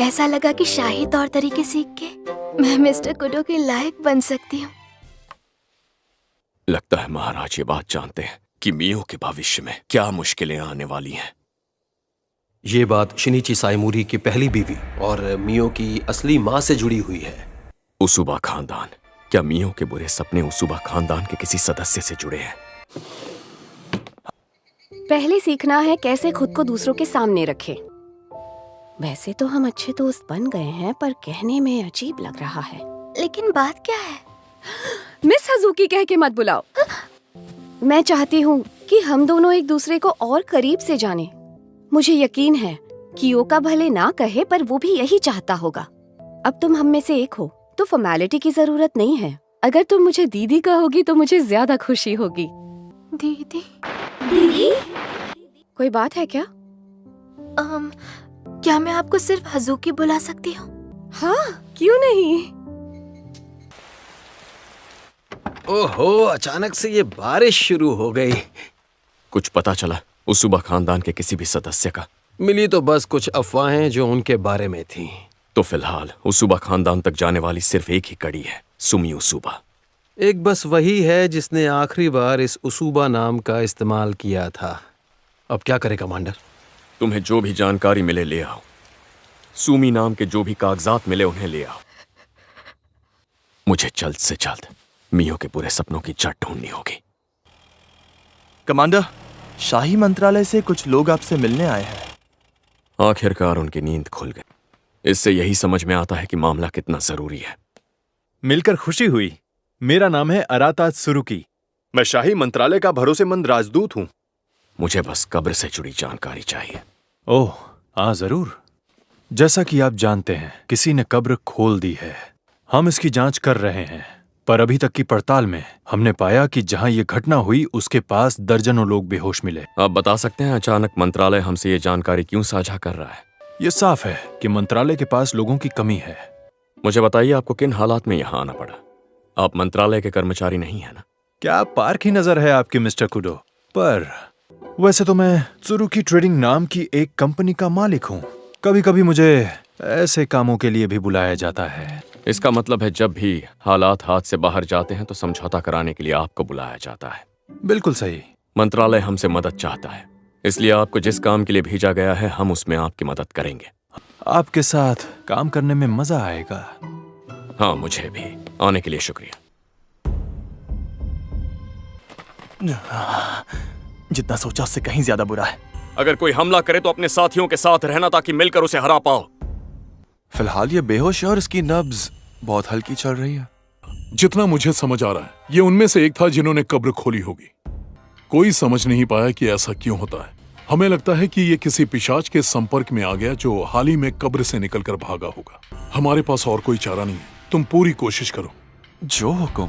ऐसा लगा कि शाही तौर तरीके सीख के मैं मिस्टर कुडो के लायक बन सकती हूँ। लगता है महाराज ये बात जानते हैं कि मियो के भविष्य में क्या मुश्किलें आने वाली हैं। ये बात शिनिची साइमोरी की पहली बीवी और मियो की असली माँ से जुड़ी हुई है। उसूबा खानदान। क्या मियो के बुरे सपने उसूबा खानदान के किसी सदस्य से जुड़े हैं? पहले सीखना है कैसे खुद को दूसरों के सामने रखें। वैसे तो हम अच्छे दोस्त बन गए हैं, पर कहने में अजीब लग रहा है। लेकिन बात क्या है? मिस हज़ुकी कह के मत बुलाओ। मैं चाहती हूँ कि हम दोनों एक दूसरे को और करीब से जाने। मुझे यकीन है कियोका भले ना कहे पर वो भी यही चाहता होगा। अब तुम हम में से एक हो तो फॉर्मेलिटी की जरूरत नहीं है। अगर तुम मुझे दीदी कहोगी तो मुझे ज्यादा खुशी होगी। दीदी दीदी कोई बात है क्या? क्या मैं आपको सिर्फ हज़ुकी बुला सकती हूँ? हाँ, क्यों नहीं। ओहो, अचानक से ये बारिश शुरू हो गई। कुछ पता चला उसूबा खानदान के किसी भी सदस्य का? मिली तो बस कुछ अफवाहें जो उनके बारे में थी। तो फिलहाल उसूबा खानदान तक जाने वाली सिर्फ एक ही कड़ी है, सुमी उसूबा। एक बस वही है जिसने आखिरी बार इस उसूबा नाम का इस्तेमाल किया था। अब क्या करे कमांडर? तुम्हें जो भी जानकारी मिले ले आओ। सुमी नाम के जो भी कागजात मिले उन्हें ले आओ। मुझे जल्द से जल्द मियो के पूरे सपनों की जड़ ढूंढनी होगी। कमांडर, शाही मंत्रालय से कुछ लोग आपसे मिलने आए हैं। आखिरकार उनकी नींद खुल गई। इससे यही समझ में आता है कि मामला कितना जरूरी है। मिलकर खुशी हुई। मेरा नाम है अराता त्सुरुकी। मैं शाही मंत्रालय का भरोसेमंद राजदूत हूं। मुझे बस कब्र से जुड़ी जानकारी चाहिए। ओह हाँ, जरूर। जैसा कि आप जानते हैं, किसी ने कब्र खोल दी है। हम इसकी जांच कर रहे हैं, पर अभी तक की पड़ताल में हमने पाया कि जहां ये घटना हुई उसके पास दर्जनों लोग बेहोश मिले। आप बता सकते हैं अचानक मंत्रालय हमसे ये जानकारी क्यों साझा कर रहा है? ये साफ है कि मंत्रालय के पास लोगों की कमी है। मुझे बताइए, आपको किन हालात में यहाँ आना पड़ा? आप मंत्रालय के कर्मचारी नहीं है ना? क्या पार्क ही नजर है आपकी मिस्टर कुडो? पर वैसे तो मैं त्सुरुकी ट्रेडिंग नाम की एक कंपनी का मालिक हूँ। कभी कभी मुझे ऐसे कामों के लिए भी बुलाया जाता है। इसका मतलब है जब भी हालात हाथ से बाहर जाते हैं तो समझौता कराने के लिए आपको बुलाया जाता है। बिल्कुल सही। मंत्रालय हमसे मदद चाहता है, इसलिए आपको जिस काम के लिए भेजा गया है हम उसमें आपकी मदद करेंगे। आपके साथ काम करने में मजा आएगा। हाँ, मुझे भी। आने के लिए शुक्रिया। जितना सोचा उससे कहीं ज्यादा बुरा है। अगर कोई हमला करे तो अपने साथियों के साथ रहना ताकि मिलकर उसे हरा पाओ। फिलहाल ये बेहोश है और इसकी नब्ज बहुत हल्की चल रही है। जितना मुझे समझ आ रहा है, ये उनमें से एक था जिन्होंने कब्र खोली होगी। कोई समझ नहीं पाया कि ऐसा क्यों होता है। हमें लगता है कि ये किसी पिशाच के संपर्क में आ गया जो हाल ही में कब्र से निकलकर भागा होगा। हमारे पास और कोई चारा नहीं है। तुम पूरी कोशिश करो। जो हुकुम।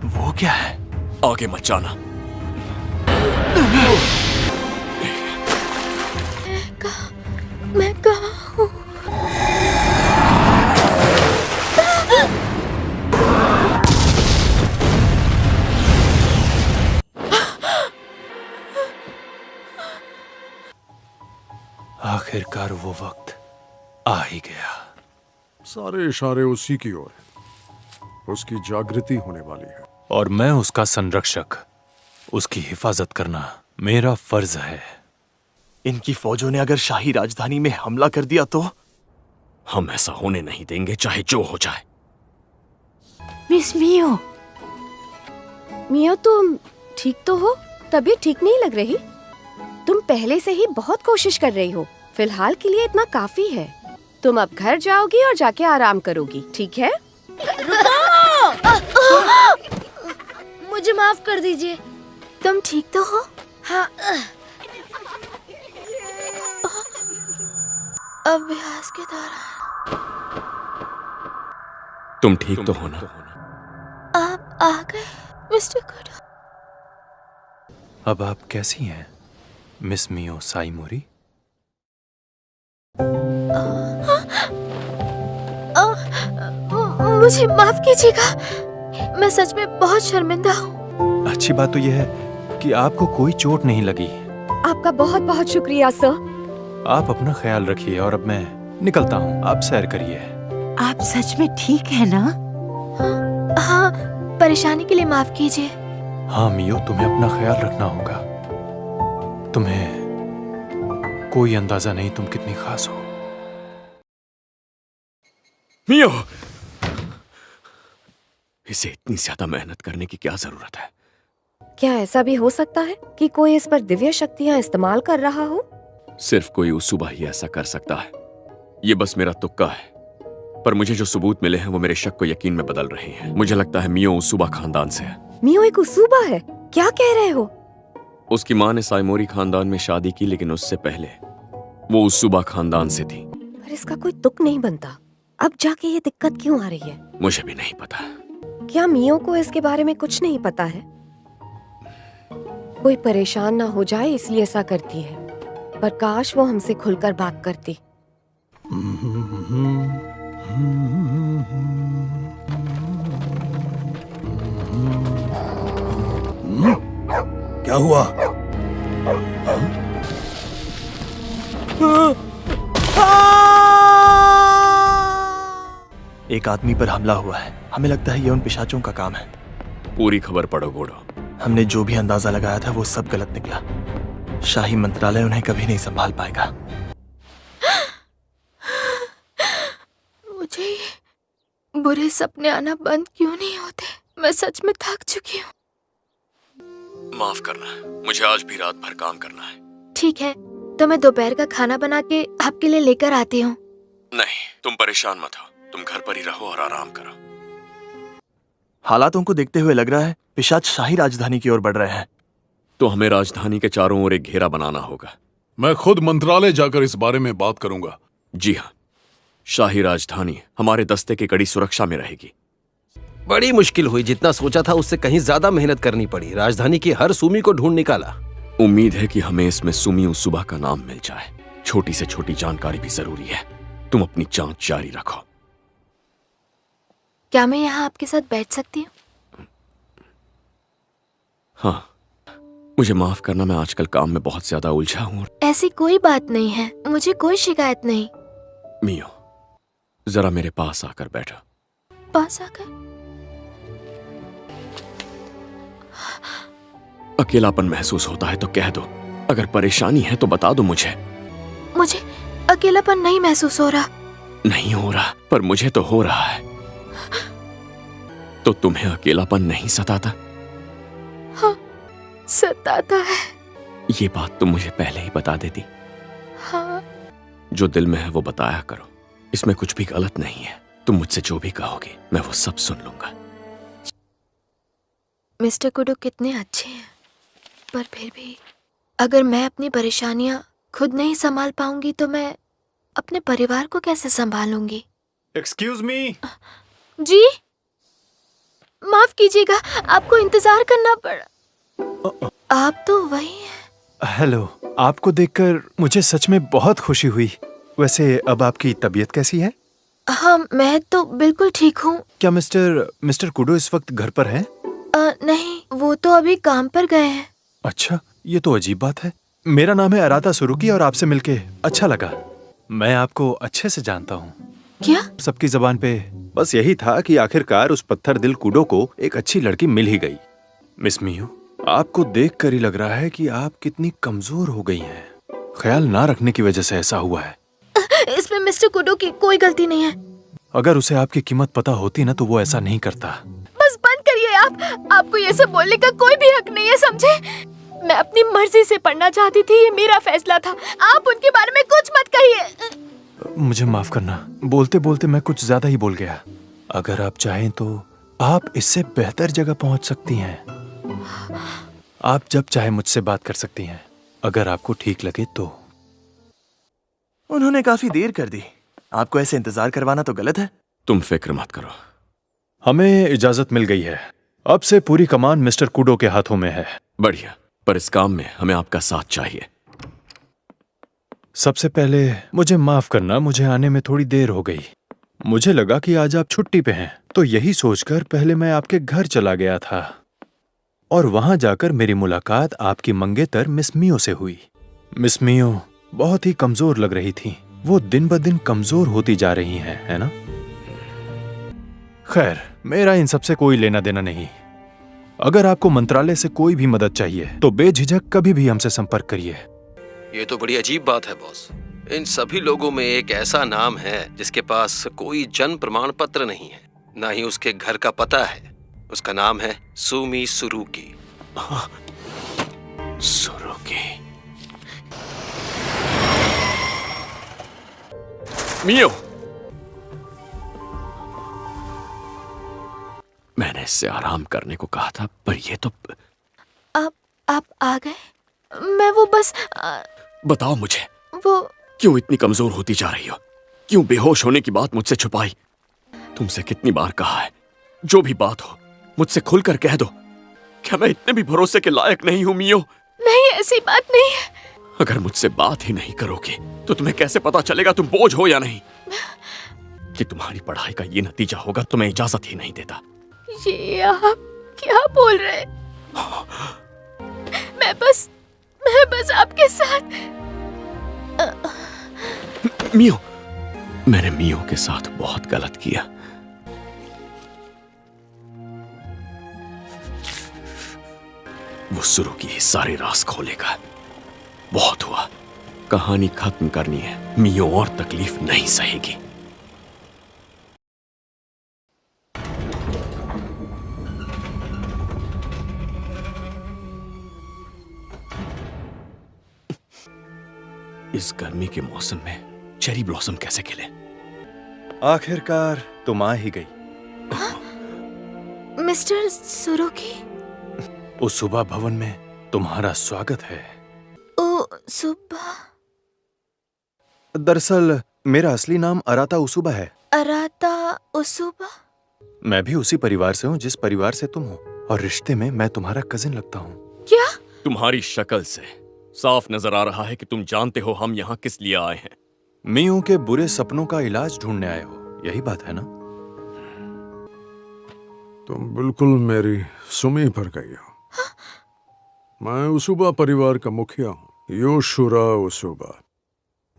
वो क्या है? आगे मत जाना। मैं कहाँ हूँ? आखिरकार वो वक्त आ ही गया। सारे इशारे उसी की ओर हैं। उसकी जागृति होने वाली है और मैं उसका संरक्षक। उसकी हिफाजत करना मेरा फर्ज है। इनकी फौजों ने अगर शाही राजधानी में हमला कर दिया तो? हम ऐसा होने नहीं देंगे, चाहे जो हो जाए। मिस मियो। मियो, तुम ठीक तो हो? तबीयत ठीक नहीं लग रही। तुम पहले से ही बहुत कोशिश कर रही हो। फिलहाल के लिए इतना काफी है। तुम अब घर जाओगी और जाके आराम करोगी, ठीक है? मुझे माफ कर दीजिए। तुम ठीक तो हो? हाँ। अभ्यास के दौरान तुम ठीक तो हो ना? आप आ गए मिस्टर कुडो। अब आप कैसी हैं मिस मियो साइमोरी? मुझे माफ कीजिएगा। मैं सच में बहुत शर्मिंदा हूँ। अच्छी बात तो यह है कि आपको कोई चोट नहीं लगी। आपका बहुत बहुत शुक्रिया सर। आप अपना ख्याल रखिए और अब मैं निकलता हूँ। आप सैर करिए। आप सच में ठीक है ना? हाँ, परेशानी के लिए माफ कीजिए। हाँ मियो, तुम्हें अपना ख्याल रखना होगा। तुम्हें कोई अंदाजा नहीं तुम कितनी खास हो। मियो, इसे इतनी ज्यादा मेहनत करने की क्या जरूरत है? क्या ऐसा भी हो सकता है कि कोई इस पर दिव्य शक्तियां इस्तेमाल कर रहा हो? सिर्फ कोई उसूबा ही ऐसा कर सकता है। ये बस मेरा तुक्का है, पर मुझे जो सबूत मिले हैं वो मेरे शक को यकीन में बदल रहे हैं। मुझे लगता है मियो उसूबा खानदान से है। मियो एक उसूबा है? क्या कह रहे हो? उसकी माँ ने साइमोरी खानदान में शादी की, लेकिन उससे पहले वो उसूबा खानदान से थी। पर इसका कोई तुक नहीं बनता। अब जाके ये दिक्कत क्यों आ रही है? मुझे भी नहीं पता। क्या मियो को इसके बारे में कुछ नहीं पता है? कोई परेशान ना हो जाए इसलिए ऐसा करती है, पर काश वो हमसे खुलकर बात करती। क्या हुआ? एक आदमी पर हमला हुआ है। हमें लगता है ये उन पिशाचों का काम है। पूरी खबर पढ़ो गोडो। हमने जो भी अंदाजा लगाया था वो सब गलत निकला। शाही मंत्रालय उन्हें कभी नहीं संभाल पाएगा। मुझे ये बुरे सपने आना बंद क्यों नहीं होते? मैं सच में थक चुकी हूँ। माफ करना, मुझे आज भी रात भर काम करना है। ठीक है, तो मैं दोपहर का खाना बना के आपके लिए लेकर आती हूँ। नहीं, तुम परेशान मत हो। तुम घर पर ही रहो और आराम करो। हालातों को देखते हुए लग रहा है पिशाच शाही राजधानी की ओर बढ़ रहे हैं। तो हमें राजधानी के चारों ओर एक घेरा बनाना होगा। मैं खुद मंत्रालय जाकर इस बारे में बात करूंगा। जी हाँ, शाही राजधानी हमारे दस्ते की कड़ी सुरक्षा में रहेगी। बड़ी मुश्किल हुई। जितना सोचा था उससे कहीं ज्यादा मेहनत करनी पड़ी। राजधानी की हर सूमी को ढूंढ निकाला। उम्मीद है कि हमें इसमें सुमी उसूबा का नाम मिल जाए। छोटी से छोटी जानकारी भी जरूरी है। तुम अपनी जांच जारी रखो। क्या मैं यहाँ आपके साथ बैठ सकती हूँ? हाँ, मुझे माफ करना, मैं आजकल काम में बहुत ज्यादा उलझा हूँ। ऐसी कोई बात नहीं है, मुझे कोई शिकायत नहीं। मियो, जरा मेरे पास आकर बैठो। पास आकर? अकेलापन महसूस होता है तो कह दो। अगर परेशानी है तो बता दो मुझे। मुझे अकेलापन नहीं महसूस हो रहा। नहीं हो रहा, पर मुझे तो हो रहा है। तो तुम्हें अकेलापन नहीं सताता? हाँ, सताता है। ये बात तुम मुझे पहले ही बता देती। हाँ। जो दिल में है वो बताया करो। इसमें कुछ भी गलत नहीं है। तुम मुझसे जो भी कहोगे मैं वो सब सुन लूंगा। मिस्टर कुडो कितने अच्छे हैं, पर फिर भी अगर मैं अपनी परेशानियां खुद नहीं संभाल पाऊंगी तो मैं अपने परिवार को कैसे संभालूंगी? Excuse me. जी, माफ कीजिएगा, आपको इंतजार करना पड़ा। आप तो वही हैं। हेलो, आपको देखकर मुझे सच में बहुत खुशी हुई। वैसे अब आपकी तबीयत कैसी है? हाँ, मैं तो बिल्कुल ठीक हूँ। क्या मिस्टर कुडो इस वक्त घर पर हैं? नहीं, वो तो अभी काम पर गए हैं। अच्छा, ये तो अजीब बात है। मेरा नाम है अराता सुरुकी और आपसे मिलके अच्छा लगा। मैं आपको अच्छे से जानता हूँ। क्या? सबकी जबान पे बस यही था कि आखिरकार उस पत्थर दिल कुडो को एक अच्छी लड़की मिल ही गई। मिस मियो, आपको देखकर ही लग रहा है कि आप कितनी कमजोर हो गई हैं। ख्याल ना रखने की वजह से ऐसा हुआ है। इसमें मिस्टर कुडो की कोई गलती नहीं है। अगर उसे आपकी कीमत पता होती ना तो वो ऐसा नहीं करता। बस बंद करिए आप। आपको ये सब बोलने का कोई भी हक नहीं है, समझे? मैं अपनी मर्जी से पढ़ना चाहती थी, ये मेरा फैसला था। आप उनके बारे में कुछ मत कहिए। मुझे माफ करना, बोलते बोलते मैं कुछ ज्यादा ही बोल गया। अगर आप चाहें तो आप इससे बेहतर जगह पहुंच सकती हैं। आप जब चाहे मुझसे बात कर सकती हैं, अगर आपको ठीक लगे तो। उन्होंने काफी देर कर दी। आपको ऐसे इंतजार करवाना तो गलत है। तुम फिक्र मत करो, हमें इजाजत मिल गई है। अब से पूरी कमान मिस्टर कुडो के हाथों में है। बढ़िया, पर इस काम में हमें आपका साथ चाहिए। सबसे पहले मुझे माफ करना, मुझे आने में थोड़ी देर हो गई। मुझे लगा कि आज आप छुट्टी पे हैं, तो यही सोचकर पहले मैं आपके घर चला गया था और वहां जाकर मेरी मुलाकात आपकी मंगेतर मिस मियो से हुई। मिस मियो बहुत ही कमजोर लग रही थी। वो दिन ब दिन कमजोर होती जा रही हैं, है ना? खैर, मेरा इन सबसे कोई लेना देना नहीं। अगर आपको मंत्रालय से कोई भी मदद चाहिए तो बेझिझक कभी भी हमसे संपर्क करिए। ये तो बड़ी अजीब बात है बॉस। इन सभी लोगों में एक ऐसा नाम है जिसके पास कोई जन्म प्रमाण पत्र नहीं है, ना ही उसके घर का पता है। उसका नाम है सुमी सुरुकी। सुरुकी। मियो, इससे आराम करने को कहा था, पर ये तो... आप आ गए? मैं वो बस बताओ मुझे, वो क्यों इतनी कमजोर होती जा रही हो? क्यों बेहोश होने की बात मुझसे छुपाई? तुमसे कितनी बार कहा है, जो भी बात हो मुझसे खुलकर कह दो। क्या मैं इतने भी भरोसे के लायक नहीं हूं मियो? नहीं, ऐसी बात नहीं है। अगर मुझसे बात ही नहीं करोगे तो तुम्हें कैसे पता चलेगा तुम बोझ हो या नहीं? कि तुम्हारी पढ़ाई का ये नतीजा होगा तो मैं इजाजत ही नहीं देता। ये आप क्या बोल रहे? मैं बस आपके साथ। मियो, मैंने मियो के साथ बहुत गलत किया। वो शुरू की सारे राज खोलेगा। बहुत हुआ, कहानी खत्म करनी है। मियो और तकलीफ नहीं सहेगी। इस गर्मी के मौसम में चेरी ब्लॉसम कैसे खिले? आखिरकार तुम आ ही गई। मिस्टर सुरुकी, उसूबा भवन में तुम्हारा स्वागत है। सुबह। दरअसल मेरा असली नाम अराता उसूबा है। अराता उसूबा? मैं भी उसी परिवार से हूँ जिस परिवार से तुम हो, और रिश्ते में मैं तुम्हारा कजिन लगता हूँ। क्या? तुम्हारी शक्ल से साफ नजर आ रहा है कि तुम जानते हो हम यहाँ किस लिए आए हैं। मियों के बुरे सपनों का इलाज ढूंढने आए हो, यही बात है ना? तुम बिल्कुल मेरी सुमी पर गई हो। मैं उसूबा परिवार का मुखिया हूँ, योशुरा उसूबा।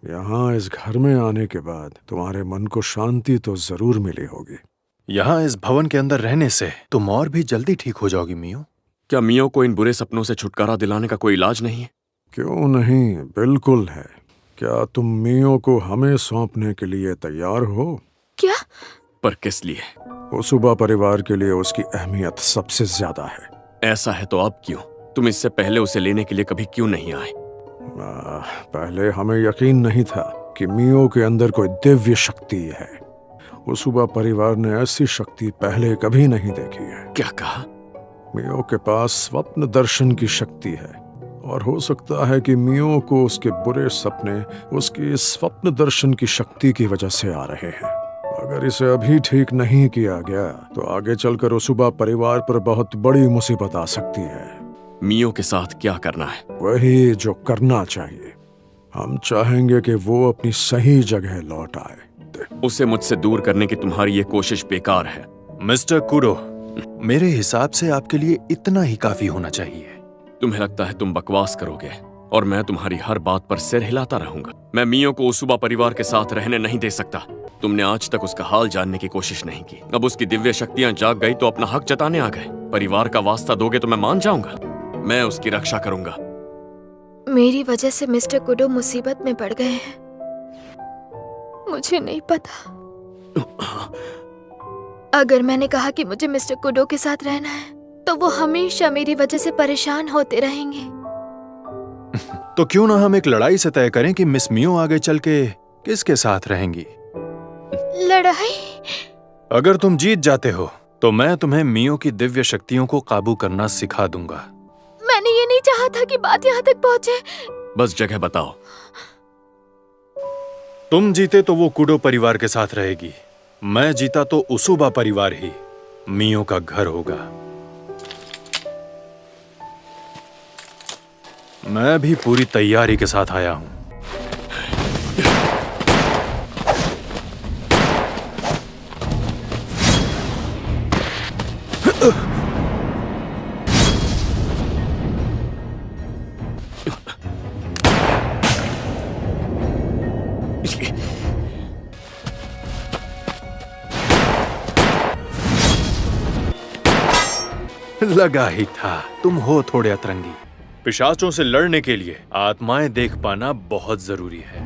यहाँ इस घर में आने के बाद तुम्हारे मन को शांति तो जरूर मिली होगी। यहाँ इस भवन के अंदर रहने से तुम और भी जल्दी ठीक हो जाओगी मियो। क्या मियो को इन बुरे सपनों से छुटकारा दिलाने का कोई इलाज नहीं है? क्यों नहीं, बिल्कुल है। क्या तुम मियो को हमें सौंपने के लिए तैयार हो? क्या? पर किस लिए? उसूबा परिवार के लिए उसकी अहमियत सबसे ज्यादा है। ऐसा है तो अब क्यों? तुम इससे पहले उसे लेने के लिए कभी क्यों नहीं आए? पहले हमें यकीन नहीं था कि मियो के अंदर कोई दिव्य शक्ति है। उसूबा परिवार ने ऐसी शक्ति पहले कभी नहीं देखी है। क्या कहा? मियो के पास स्वप्न दर्शन की शक्ति है, और हो सकता है कि मियो को उसके बुरे सपने उसकी स्वप्न दर्शन की शक्ति की वजह से आ रहे हैं। अगर इसे अभी ठीक नहीं किया गया तो आगे चलकर उसूबा परिवार पर बहुत बड़ी मुसीबत आ सकती है। मियो के साथ क्या करना है? वही जो करना चाहिए। हम चाहेंगे कि वो अपनी सही जगह लौट आए। उसे मुझसे दूर करने की तुम्हारी ये कोशिश बेकार है। मिस्टर कुडो, मेरे हिसाब से आपके लिए इतना ही काफी होना चाहिए। तुम्हें लगता है तुम बकवास करोगे और मैं तुम्हारी हर बात पर सिर हिलाता रहूंगा? मैं मियो को उसूबा परिवार के साथ रहने नहीं दे सकता। तुमने आज तक उसका हाल जानने की कोशिश नहीं की। अब उसकी दिव्य शक्तियां जाग गई तो अपना हक जताने आ गए। परिवार का वास्ता दोगे तो मैं मान जाऊंगा। मैं उसकी रक्षा करूंगा। मेरी वजह से मिस्टर कुडो मुसीबत में पड़ गए हैं। मुझे नहीं पता। अगर मैंने कहा कि मुझे मिस्टर कुडो के साथ रहना है तो वो हमेशा मेरी वजह से परेशान होते रहेंगे। तो क्यों ना हम एक लड़ाई से तय करें कि मिस मियो आगे चल के किसके साथ रहेंगी? लड़ाई? अगर तुम जीत जाते हो तो मैं तुम्हें मियो की दिव्य शक्तियों को काबू करना सिखा दूंगा। मैंने ये नहीं चाहा था कि बात यहाँ तक पहुँचे। बस जगह बताओ। तुम जीते तो वो कुडो परिवार के साथ रहेगी, मैं जीता तो उसूबा परिवार ही मियो का घर होगा। मैं भी पूरी तैयारी के साथ आया हूं। लगा ही था, तुम हो थोड़े अतरंगी। पिशाचों से लड़ने के लिए आत्माएं देख पाना बहुत जरूरी है।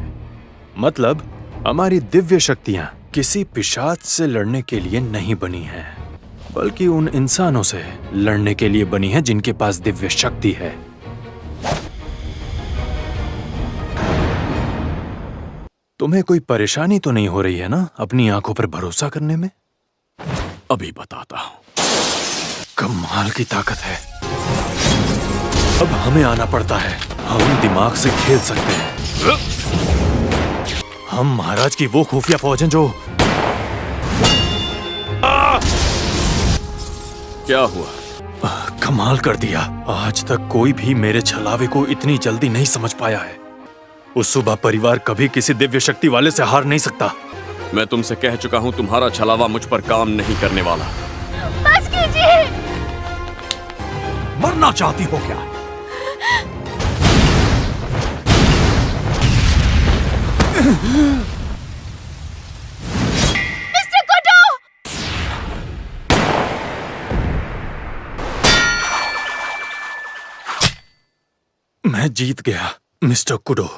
मतलब हमारी दिव्य शक्तियां किसी पिशाच से लड़ने के लिए नहीं बनी हैं, बल्कि उन इंसानों से लड़ने के लिए बनी है जिनके पास दिव्य शक्ति है। तुम्हें कोई परेशानी तो नहीं हो रही है ना अपनी आंखों पर भरोसा करने में? अभी बताता हूं। कमाल की ताकत है। अब हमें आना पड़ता है। हम दिमाग से खेल सकते हैं। हम महाराज की वो खुफिया फौज हैं जो क्या हुआ? कमाल कर दिया। आज तक कोई भी मेरे छलावे को इतनी जल्दी नहीं समझ पाया है। उस सुबह परिवार कभी किसी दिव्य शक्ति वाले से हार नहीं सकता। मैं तुमसे कह चुका हूं, तुम्हारा छलावा मुझ पर काम नहीं करने वाला। बस कीजिए। मरना चाहती हो क्या? Mister kudo! मैं जीत गया मिस्टर कुडो।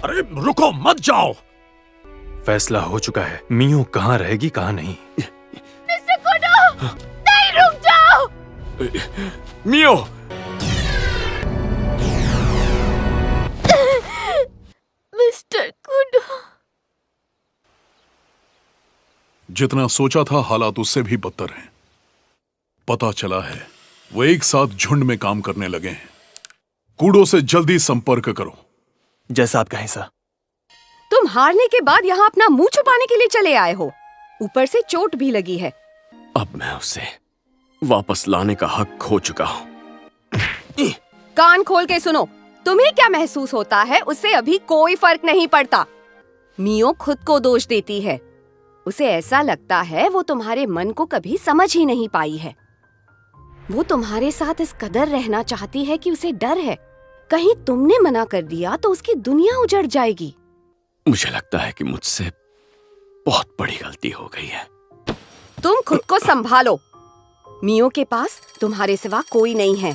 अरे रुको, मत जाओ। फैसला हो चुका है। मियो कहाँ रहेगी कहाँ नहीं। Mister Kudo! नहीं, रुक जाओ। मियो! Mister Kudo. जितना सोचा था हालात उससे भी बदतर हैं। पता चला है वो एक साथ झुंड में काम करने लगे हैं। कूडो से जल्दी संपर्क करो। जैसा आप कहें सर। तुम हारने के बाद यहाँ अपना मुंह छुपाने के लिए चले आए हो। ऊपर से चोट भी लगी है। अब मैं उसे वापस लाने का हक खो चुका हूं। कान खोल के सुनो। तुम्हें क्या महसूस होता है उससे अभी कोई फर्क नहीं पड़ता। मियो खुद को दोष देती है। उसे ऐसा लगता है वो तुम्हारे मन को कभी समझ ही नहीं पाई है। वो तुम्हारे साथ इस कदर रहना चाहती है कि उसे डर है कहीं तुमने मना कर दिया तो उसकी दुनिया उजड़ जाएगी। मुझे लगता है कि मुझसे बहुत बड़ी गलती हो गई है। तुम खुद को संभालो। मियो के पास तुम्हारे सिवा कोई नहीं है।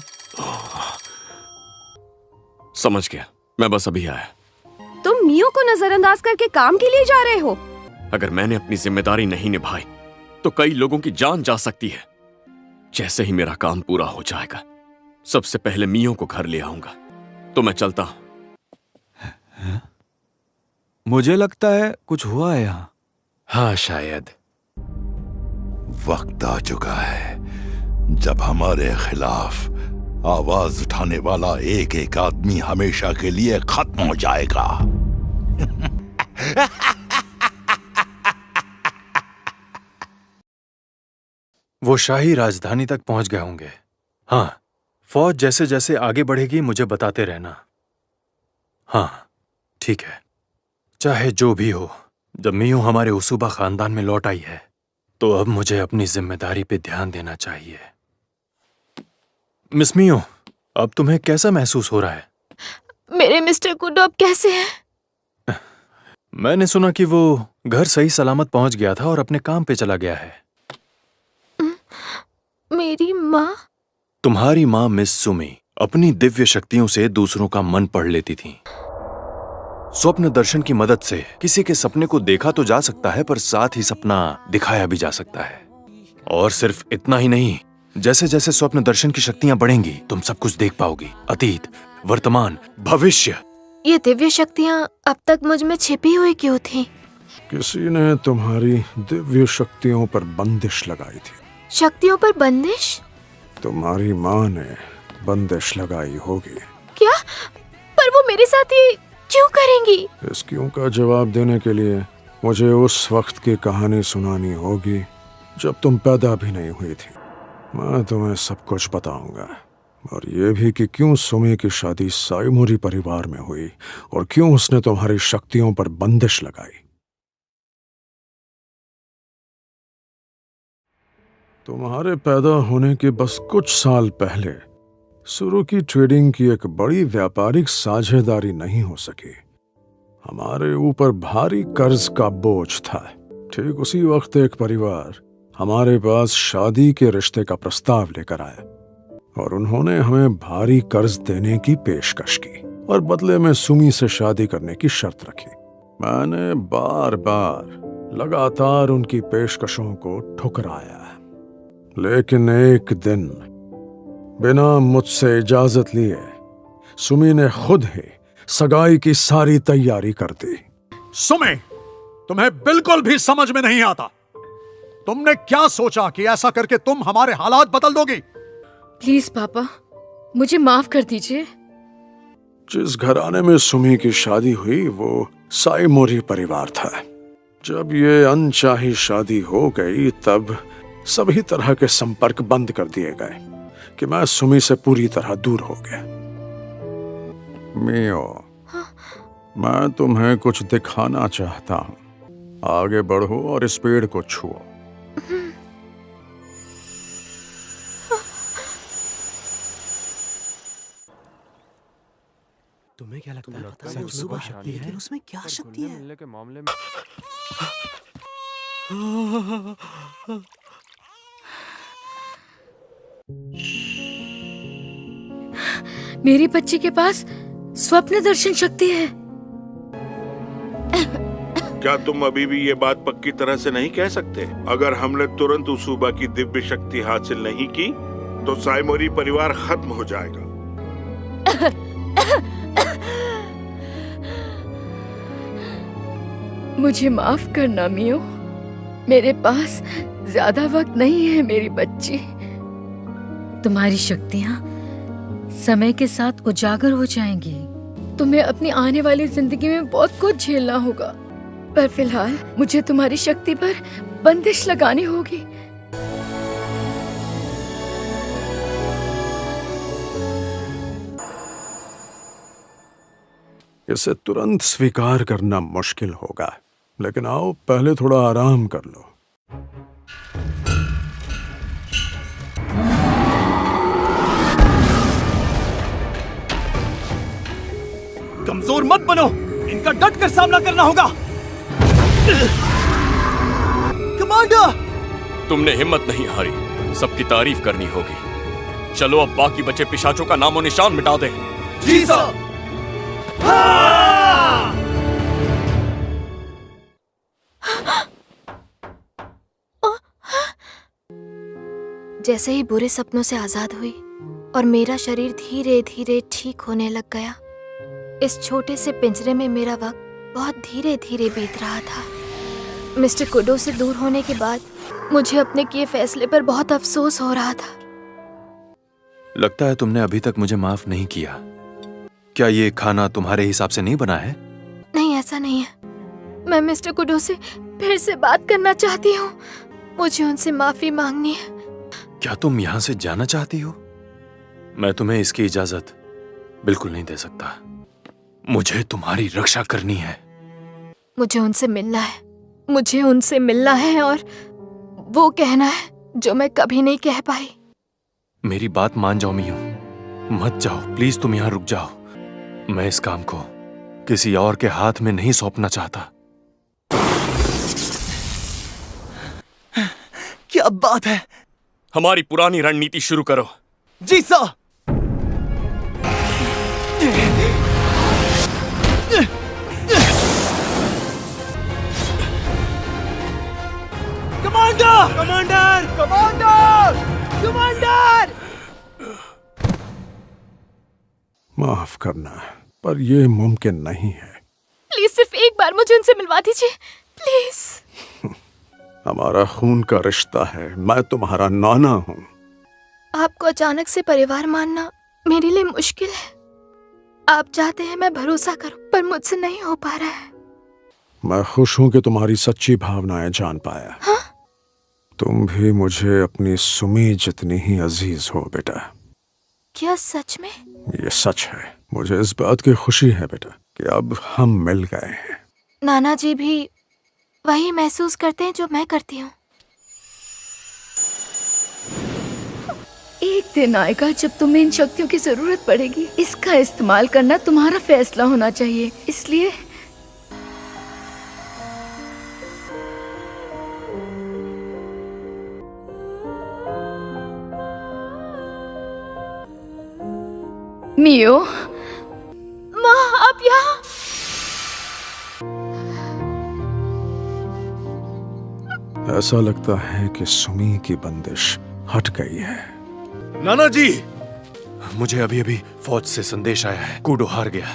समझ गया, मैं बस अभी आया। तुम मियो को नजरअंदाज करके काम के लिए जा रहे हो? अगर मैंने अपनी जिम्मेदारी नहीं निभाई तो कई लोगों की जान जा सकती है। जैसे ही मेरा काम पूरा हो जाएगा सबसे पहले मियो को घर ले आऊंगा। तो मैं चलता हूं। मुझे लगता है कुछ हुआ है यहाँ। हाँ शायद। वक्त आ चुका है जब हमारे खिलाफ आवाज उठाने वाला एक एक आदमी हमेशा के लिए खत्म हो जाएगा। वो शाही राजधानी तक पहुंच गए होंगे। हाँ, फौज जैसे जैसे आगे बढ़ेगी मुझे बताते रहना। हाँ ठीक है। चाहे जो भी हो, जब मियो हमारे उसूबा खानदान में लौट आई है तो अब मुझे अपनी जिम्मेदारी पे ध्यान देना चाहिए। मिस मियो, अब तुम्हें कैसा महसूस हो रहा है? मेरे मिस्टर कुडो अब कैसे हैं? मैंने सुना कि वो घर सही सलामत पहुंच गया था और अपने काम पे चला गया है। मेरी माँ? तुम्हारी माँ मिस सुमी अपनी दिव्य शक्तियों से दूसरों का मन पढ़ लेती थी। स्वप्न दर्शन की मदद से किसी के सपने को देखा तो जा सकता है, पर साथ ही सपना दिखाया भी जा सकता है। और सिर्फ इतना ही नहीं, जैसे जैसे स्वप्न दर्शन की शक्तियां बढ़ेंगी तुम सब कुछ देख पाओगी। अतीत, वर्तमान, भविष्य। ये दिव्य शक्तियाँ अब तक मुझ में छिपी हुई क्यों थी? किसी ने तुम्हारी दिव्य शक्तियों पर बंदिश लगाई थी। शक्तियों पर बंदिश? तुम्हारी माँ ने बंदिश लगाई होगी। क्या? पर वो मेरे साथ ये क्यों करेंगी? इस क्यों का जवाब देने के लिए मुझे उस वक्त की कहानी सुनानी होगी जब तुम पैदा भी नहीं हुई थी। मैं तुम्हें सब कुछ बताऊंगा, और ये भी कि क्यों सुमी की शादी साइमोरी परिवार में हुई और क्यों उसने तुम्हारी शक्तियों पर बंदिश लगाई। तुम्हारे पैदा होने के बस कुछ साल पहले शुरू की ट्रेडिंग की एक बड़ी व्यापारिक साझेदारी नहीं हो सकी। हमारे ऊपर भारी कर्ज का बोझ था। ठीक उसी वक्त एक परिवार हमारे पास शादी के रिश्ते का प्रस्ताव लेकर आया और उन्होंने हमें भारी कर्ज देने की पेशकश की और बदले में सुमी से शादी करने की शर्त रखी। मैंने बार बार लगातार उनकी पेशकशों को ठुकराया, लेकिन एक दिन बिना मुझसे इजाजत लिए सुमी ने खुद ही सगाई की सारी तैयारी कर दी। सुमी, तुम्हें बिल्कुल भी समझ में नहीं आता। तुमने क्या सोचा कि ऐसा करके तुम हमारे हालात बदल दोगी? प्लीज पापा, मुझे माफ कर दीजिए। जिस घराने में सुमी की शादी हुई वो साइमोरी परिवार था। जब ये अनचाही शादी हो गई तब सभी तरह के संपर्क बंद कर दिए गए कि मैं सुमी से पूरी तरह दूर हो गया। मियो, मैं तुम्हें कुछ दिखाना चाहता हूँ। आगे बढ़ो और इस पेड़ को छुओ। तुम्हें क्या लगता है सच में कोई शक्ति है? लेकिन उसमें क्या शक्ति है? मिलने के मामले में मेरी बच्ची के पास स्वप्न दर्शन शक्ति है। क्या तुम अभी भी ये बात पक्की तरह से नहीं कह सकते? अगर हमने तुरंत उसूबा की दिव्य शक्ति हासिल नहीं की तो साइमोरी परिवार खत्म हो जाएगा। मुझे माफ करना मियो, मेरे पास ज्यादा वक्त नहीं है मेरी बच्ची। तुम्हारी शक्तियाँ समय के साथ उजागर हो जाएंगी। तुम्हें अपनी आने वाली जिंदगी में बहुत कुछ झेलना होगा, पर फिलहाल मुझे तुम्हारी शक्ति पर बंदिश लगानी होगी। इसे तुरंत स्वीकार करना मुश्किल होगा, लेकिन आओ पहले थोड़ा आराम कर लो। कमजोर मत बनो, इनका डट कर सामना करना होगा। कमांडर, तुमने हिम्मत नहीं हारी, सबकी तारीफ करनी होगी। चलो अब बाकी बचे पिशाचों का नामो निशान मिटा दें। जी सर। जैसे ही बुरे सपनों से आजाद हुई और मेरा शरीर धीरे धीरे ठीक होने लग गया, इस छोटे से पिंजरे में मेरा वक्त बहुत धीरे धीरे बीत रहा था। मिस्टर कुडो से दूर होने के बाद मुझे अपने किए फैसले पर बहुत अफसोस हो रहा था। लगता है तुमने अभी तक मुझे माफ नहीं किया। क्या ये खाना तुम्हारे हिसाब से नहीं बना है? नहीं, ऐसा नहीं है। मैं मिस्टर कुडो से फिर से बात करना चाहती हूँ। मुझे उनसे माफी मांगनी है। क्या तुम यहाँ से जाना चाहती हो? मैं तुम्हें इसकी इजाजत बिल्कुल नहीं दे सकता। मुझे तुम्हारी रक्षा करनी है। मुझे उनसे मिलना है। मुझे उनसे मिलना है और वो कहना है जो मैं कभी नहीं कह पाई। मेरी बात मान जाओ मियो, मत जाओ प्लीज। तुम यहाँ रुक जाओ। मैं इस काम को किसी और के हाथ में नहीं सौंपना चाहता। क्या बात है? हमारी पुरानी रणनीति शुरू करो। जी sir. Commander! Commander! Commander! Commander! माफ करना, पर यह मुमकिन नहीं है। प्लीज सिर्फ एक बार मुझे उनसे मिलवा दीजिए, प्लीज। हमारा खून का रिश्ता है। मैं तुम्हारा नाना हूँ। आपको अचानक से परिवार मानना मेरे लिए मुश्किल है। आप चाहते हैं मैं भरोसा करूं, पर मुझसे नहीं हो पा रहा है। मैं खुश हूँ कि तुम्हारी सच्ची भावनाएं जान पाया। हाँ? तुम भी मुझे अपनी सुमी जितनी ही अजीज हो बेटा। क्या सच में? ये सच है। मुझे इस बात की खुशी है बेटा कि अब हम मिल गए हैं। नाना जी भी वही महसूस करते हैं जो मैं करती हूँ। एक दिन आएगा जब तुम्हें इन शक्तियों की जरूरत पड़ेगी। इसका इस्तेमाल करना तुम्हारा फैसला होना चाहिए। इसलिए मियो, माँ आप यहाँ? ऐसा लगता है कि सुमी की बंदिश हट गई है। नाना जी, मुझे अभी अभी फौज से संदेश आया है। कूडो हार गया।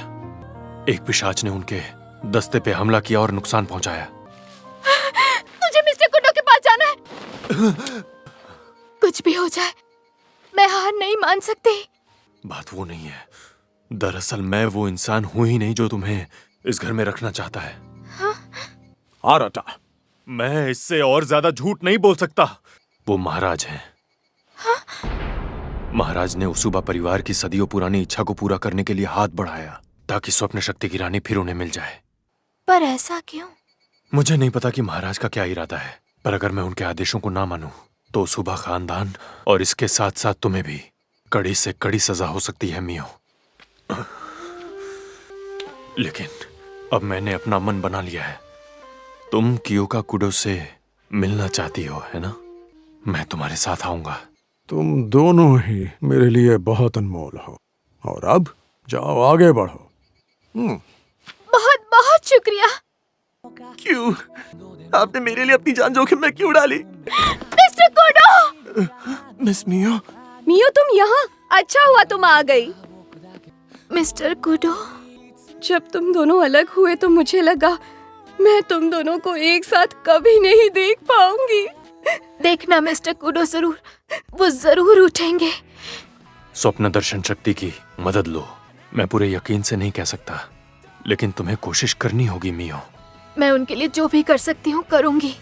एक पिशाच ने उनके दस्ते पे हमला किया और नुकसान पहुंचाया। मुझे मिस्टर कुडो के पास जाना है। कुछ भी हो जाए मैं हार नहीं मान सकती। बात वो नहीं है। दरअसल मैं वो इंसान हूं ही नहीं जो तुम्हें इस घर में रखना चाहता है। आरटा, मैं इससे और ज्यादा झूठ नहीं बोल सकता। वो महाराज हैं। महाराज ने उसुबा परिवार की सदियों पुरानी इच्छा को पूरा करने के लिए हाथ बढ़ाया ताकि स्वप्न शक्ति की रानी फिर उन्हें मिल जाए। पर ऐसा क्यों? मुझे नहीं पता कि महाराज का क्या इरादा है, पर अगर मैं उनके आदेशों को ना मानूं तो उसुबा खानदान और इसके साथ साथ तुम्हें भी कड़ी से कड़ी सजा हो सकती है मियो। लेकिन अब मैंने अपना मन बना लिया है। तुम कियोका कुडो से मिलना चाहती हो, है ना? मैं तुम्हारे साथ आऊंगा। तुम दोनों ही मेरे लिए बहुत अनमोल हो, और अब जाओ आगे बढ़ो। बहुत बहुत शुक्रिया। क्यों? आपने मेरे लिए अपनी जान जोखिम में क्यों डाली? Mister kudo! मिस मियो। मियो तुम यहाँ? अच्छा हुआ तुम आ गई। मिस्टर कुडो, जब तुम दोनों अलग हुए तो मुझे लगा मैं तुम दोनों को एक साथ कभी नहीं देख पाऊंगी। देखना मिस्टर कुडो, वो जरूर उठेंगे। स्वप्न दर्शन शक्ति की मदद लो। मैं पूरे यकीन से नहीं कह सकता, लेकिन तुम्हें कोशिश करनी होगी मियो। मैं उनके लिए जो भी कर सकती हूँ करूंगी।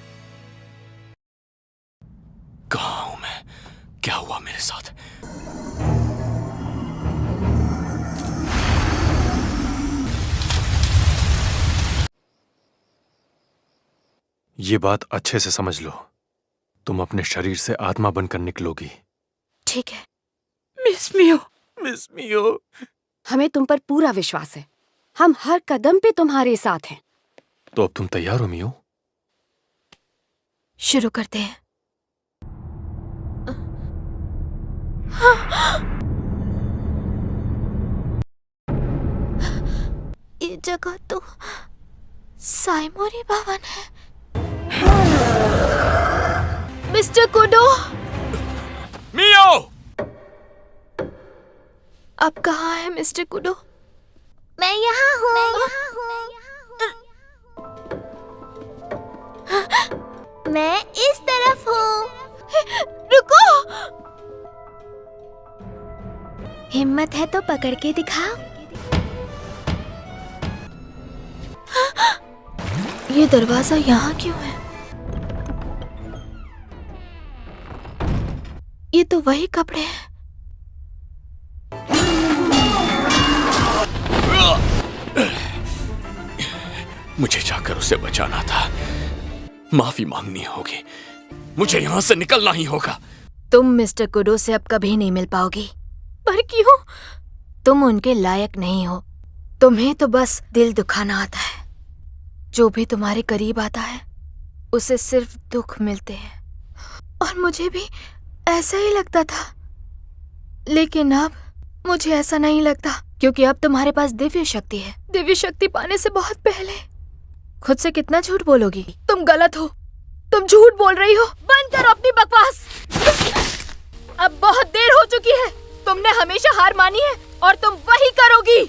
कहाँ हूं मैं? क्या हुआ मेरे साथ? ये बात अच्छे से समझ लो, तुम अपने शरीर से आत्मा बनकर निकलोगी। ठीक है। Miss Mio, miss Mio. हमें तुम पर पूरा विश्वास है। हम हर कदम पे तुम्हारे साथ हैं। तो अब तुम तैयार हो मियो? शुरू करते हैं। ये जगह तो साइमोरी भवन है। Mister Kudo! मियो! आप कहाँ हैं मिस्टर कुडो? मैं यहाँ हूँ। मैं इस तरफ हूँ। रुको! हिम्मत है तो पकड़ के दिखाओ। ये दरवाजा यहाँ क्यों है? ये तो वही कपड़े हैं। मुझे जाकर उसे बचाना था। माफी मांगनी होगी। मुझे यहाँ से निकलना ही होगा। तुम मिस्टर कुडो से अब कभी नहीं मिल पाओगी। पर क्यों? तुम उनके लायक नहीं हो। तुम्हें तो बस दिल दुखाना आता है। जो भी तुम्हारे करीब आता है उसे सिर्फ दुख मिलते हैं। और मुझे भी ऐसा ही लगता था, लेकिन अब मुझे ऐसा नहीं लगता, क्योंकि अब तुम्हारे पास दिव्य शक्ति है। दिव्य शक्ति पाने से बहुत पहले खुद से कितना झूठ बोलोगी? तुम गलत हो। तुम झूठ बोल रही हो। बंद करो अपनी बकवास। अब बहुत देर हो चुकी है। तुमने हमेशा हार मानी है और तुम वही करोगी।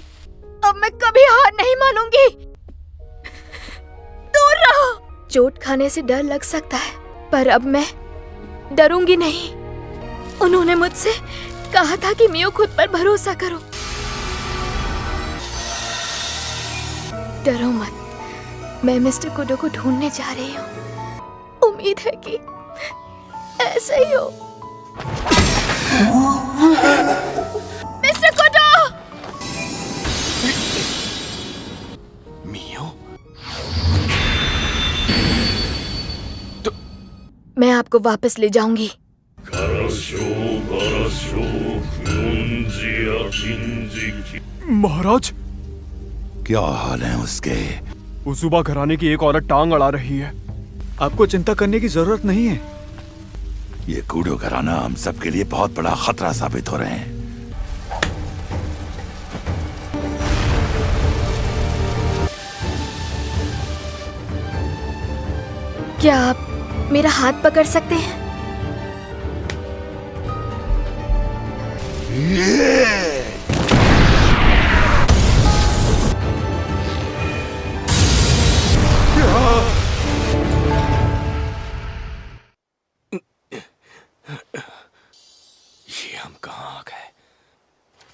अब मैं कभी हार नहीं मानूंगी। दूर रहो। चोट खाने से डर लग सकता है, पर अब मैं डरूंगी नहीं। उन्होंने मुझसे कहा था कि मियो खुद पर भरोसा करो। डरो मत। मैं मिस्टर कुडो को ढूंढने जा रही हूँ। उम्मीद है कि ऐसा ही हो। Mister Kudo! मियो? मैं आपको वापस ले जाऊंगी। महाराज, क्या हाल है उसके? उसुबा घराने की एक औरत टांग अड़ा रही है। आपको चिंता करने की जरूरत नहीं है। ये कूडो घराना हम सबके लिए बहुत बड़ा खतरा साबित हो रहे हैं। क्या आप मेरा हाथ पकड़ सकते हैं?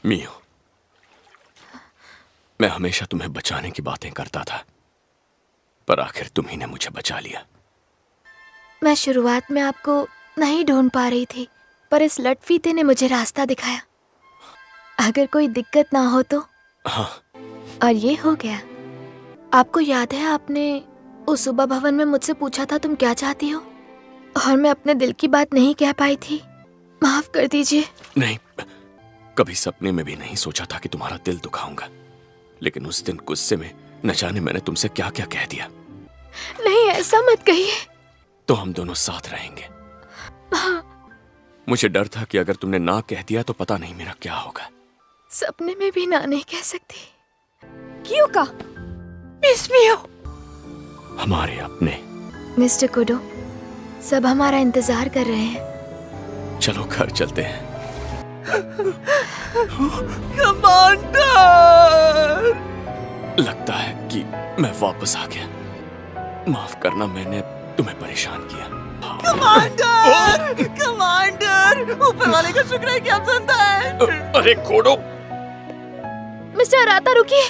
मियो, मैं हमेशा तुम्हें बचाने की बातें करता था, पर आखिर तुम ही ने मुझे बचा लिया। मैं शुरुआत में आपको नहीं ढूंढ पा रही थी, पर इस लटफीते ने मुझे रास्ता दिखाया। अगर कोई दिक्कत ना हो तो। हाँ। और ये हो गया। आपको याद है आपने उस सुबह भवन में मुझसे पूछा था तुम क्या चाहती हो, और मैं अपने दिल की बात नहीं कह पाई थी। माफ कर दीजिए। नहीं, कभी सपने में भी नहीं सोचा था कि तुम्हारा दिल दुखाऊंगा, लेकिन उस दिन गुस्से में न जाने मैंने तुमसे क्या क्या कह दिया। नहीं, ऐसा मत कहिए। तो हम दोनों साथ रहेंगे। हाँ। मुझे डर था कि अगर तुमने ना कह दिया तो पता नहीं मेरा क्या होगा। सपने में भी ना नहीं कह सकती। कियोका, मिस मियो, हमारे अपने। मिस्टर कुडो, सब हमारा इंतजार कर रहे हैं। चलो घर चलते हैं। कमांडर! लगता है कि मैं वापस आ गया। माफ करना, मैंने तुम्हें परेशान किया। कमांडर! कमांडर! ऊपर वाले का शुक्र है कि आप जिंदा हैं। अरे कोडो! मिस्टर अराता, रुकिए।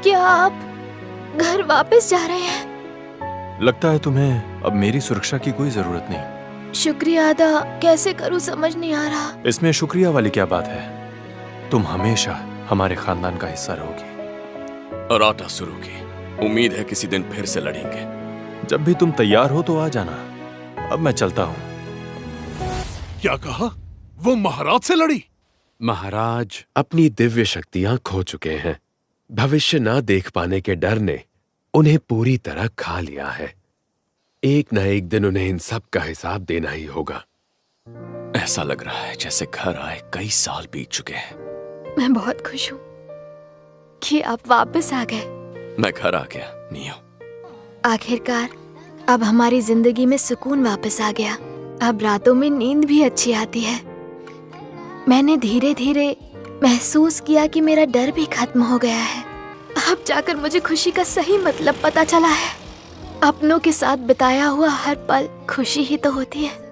क्या आप घर वापस जा रहे हैं? लगता है तुम्हें अब मेरी सुरक्षा की कोई जरूरत नहीं। शुक्रिया अदा कैसे करूं समझ नहीं आ रहा। इसमें शुक्रिया वाली क्या बात है? तुम हमेशा हमारे खानदान का हिस्सा रहोगी। अराता सुरुगी, उम्मीद है किसी दिन फिर से लड़ेंगे। जब भी तुम तैयार हो तो आ जाना। अब मैं चलता हूँ। क्या कहा? वो महाराज से लड़ी? महाराज अपनी दिव्य शक्तियां खो चुके हैं। भविष्य ना देख पाने के डर ने उन्हें पूरी तरह खा लिया है। एक न एक दिन उन्हें इन सब का हिसाब देना ही होगा। ऐसा लग रहा है जैसे घर आए कई साल बीत चुके हैं। मैं बहुत खुश हूँ कि आप वापस आ गए। मैं घर आ गया, मियो। आखिरकार अब हमारी जिंदगी में सुकून वापस आ गया। अब रातों में नींद भी अच्छी आती है। मैंने धीरे धीरे महसूस किया कि मेरा डर भी खत्म हो गया है। अब जाकर मुझे खुशी का सही मतलब पता चला है। अपनों के साथ बिताया हुआ हर पल खुशी ही तो होती है।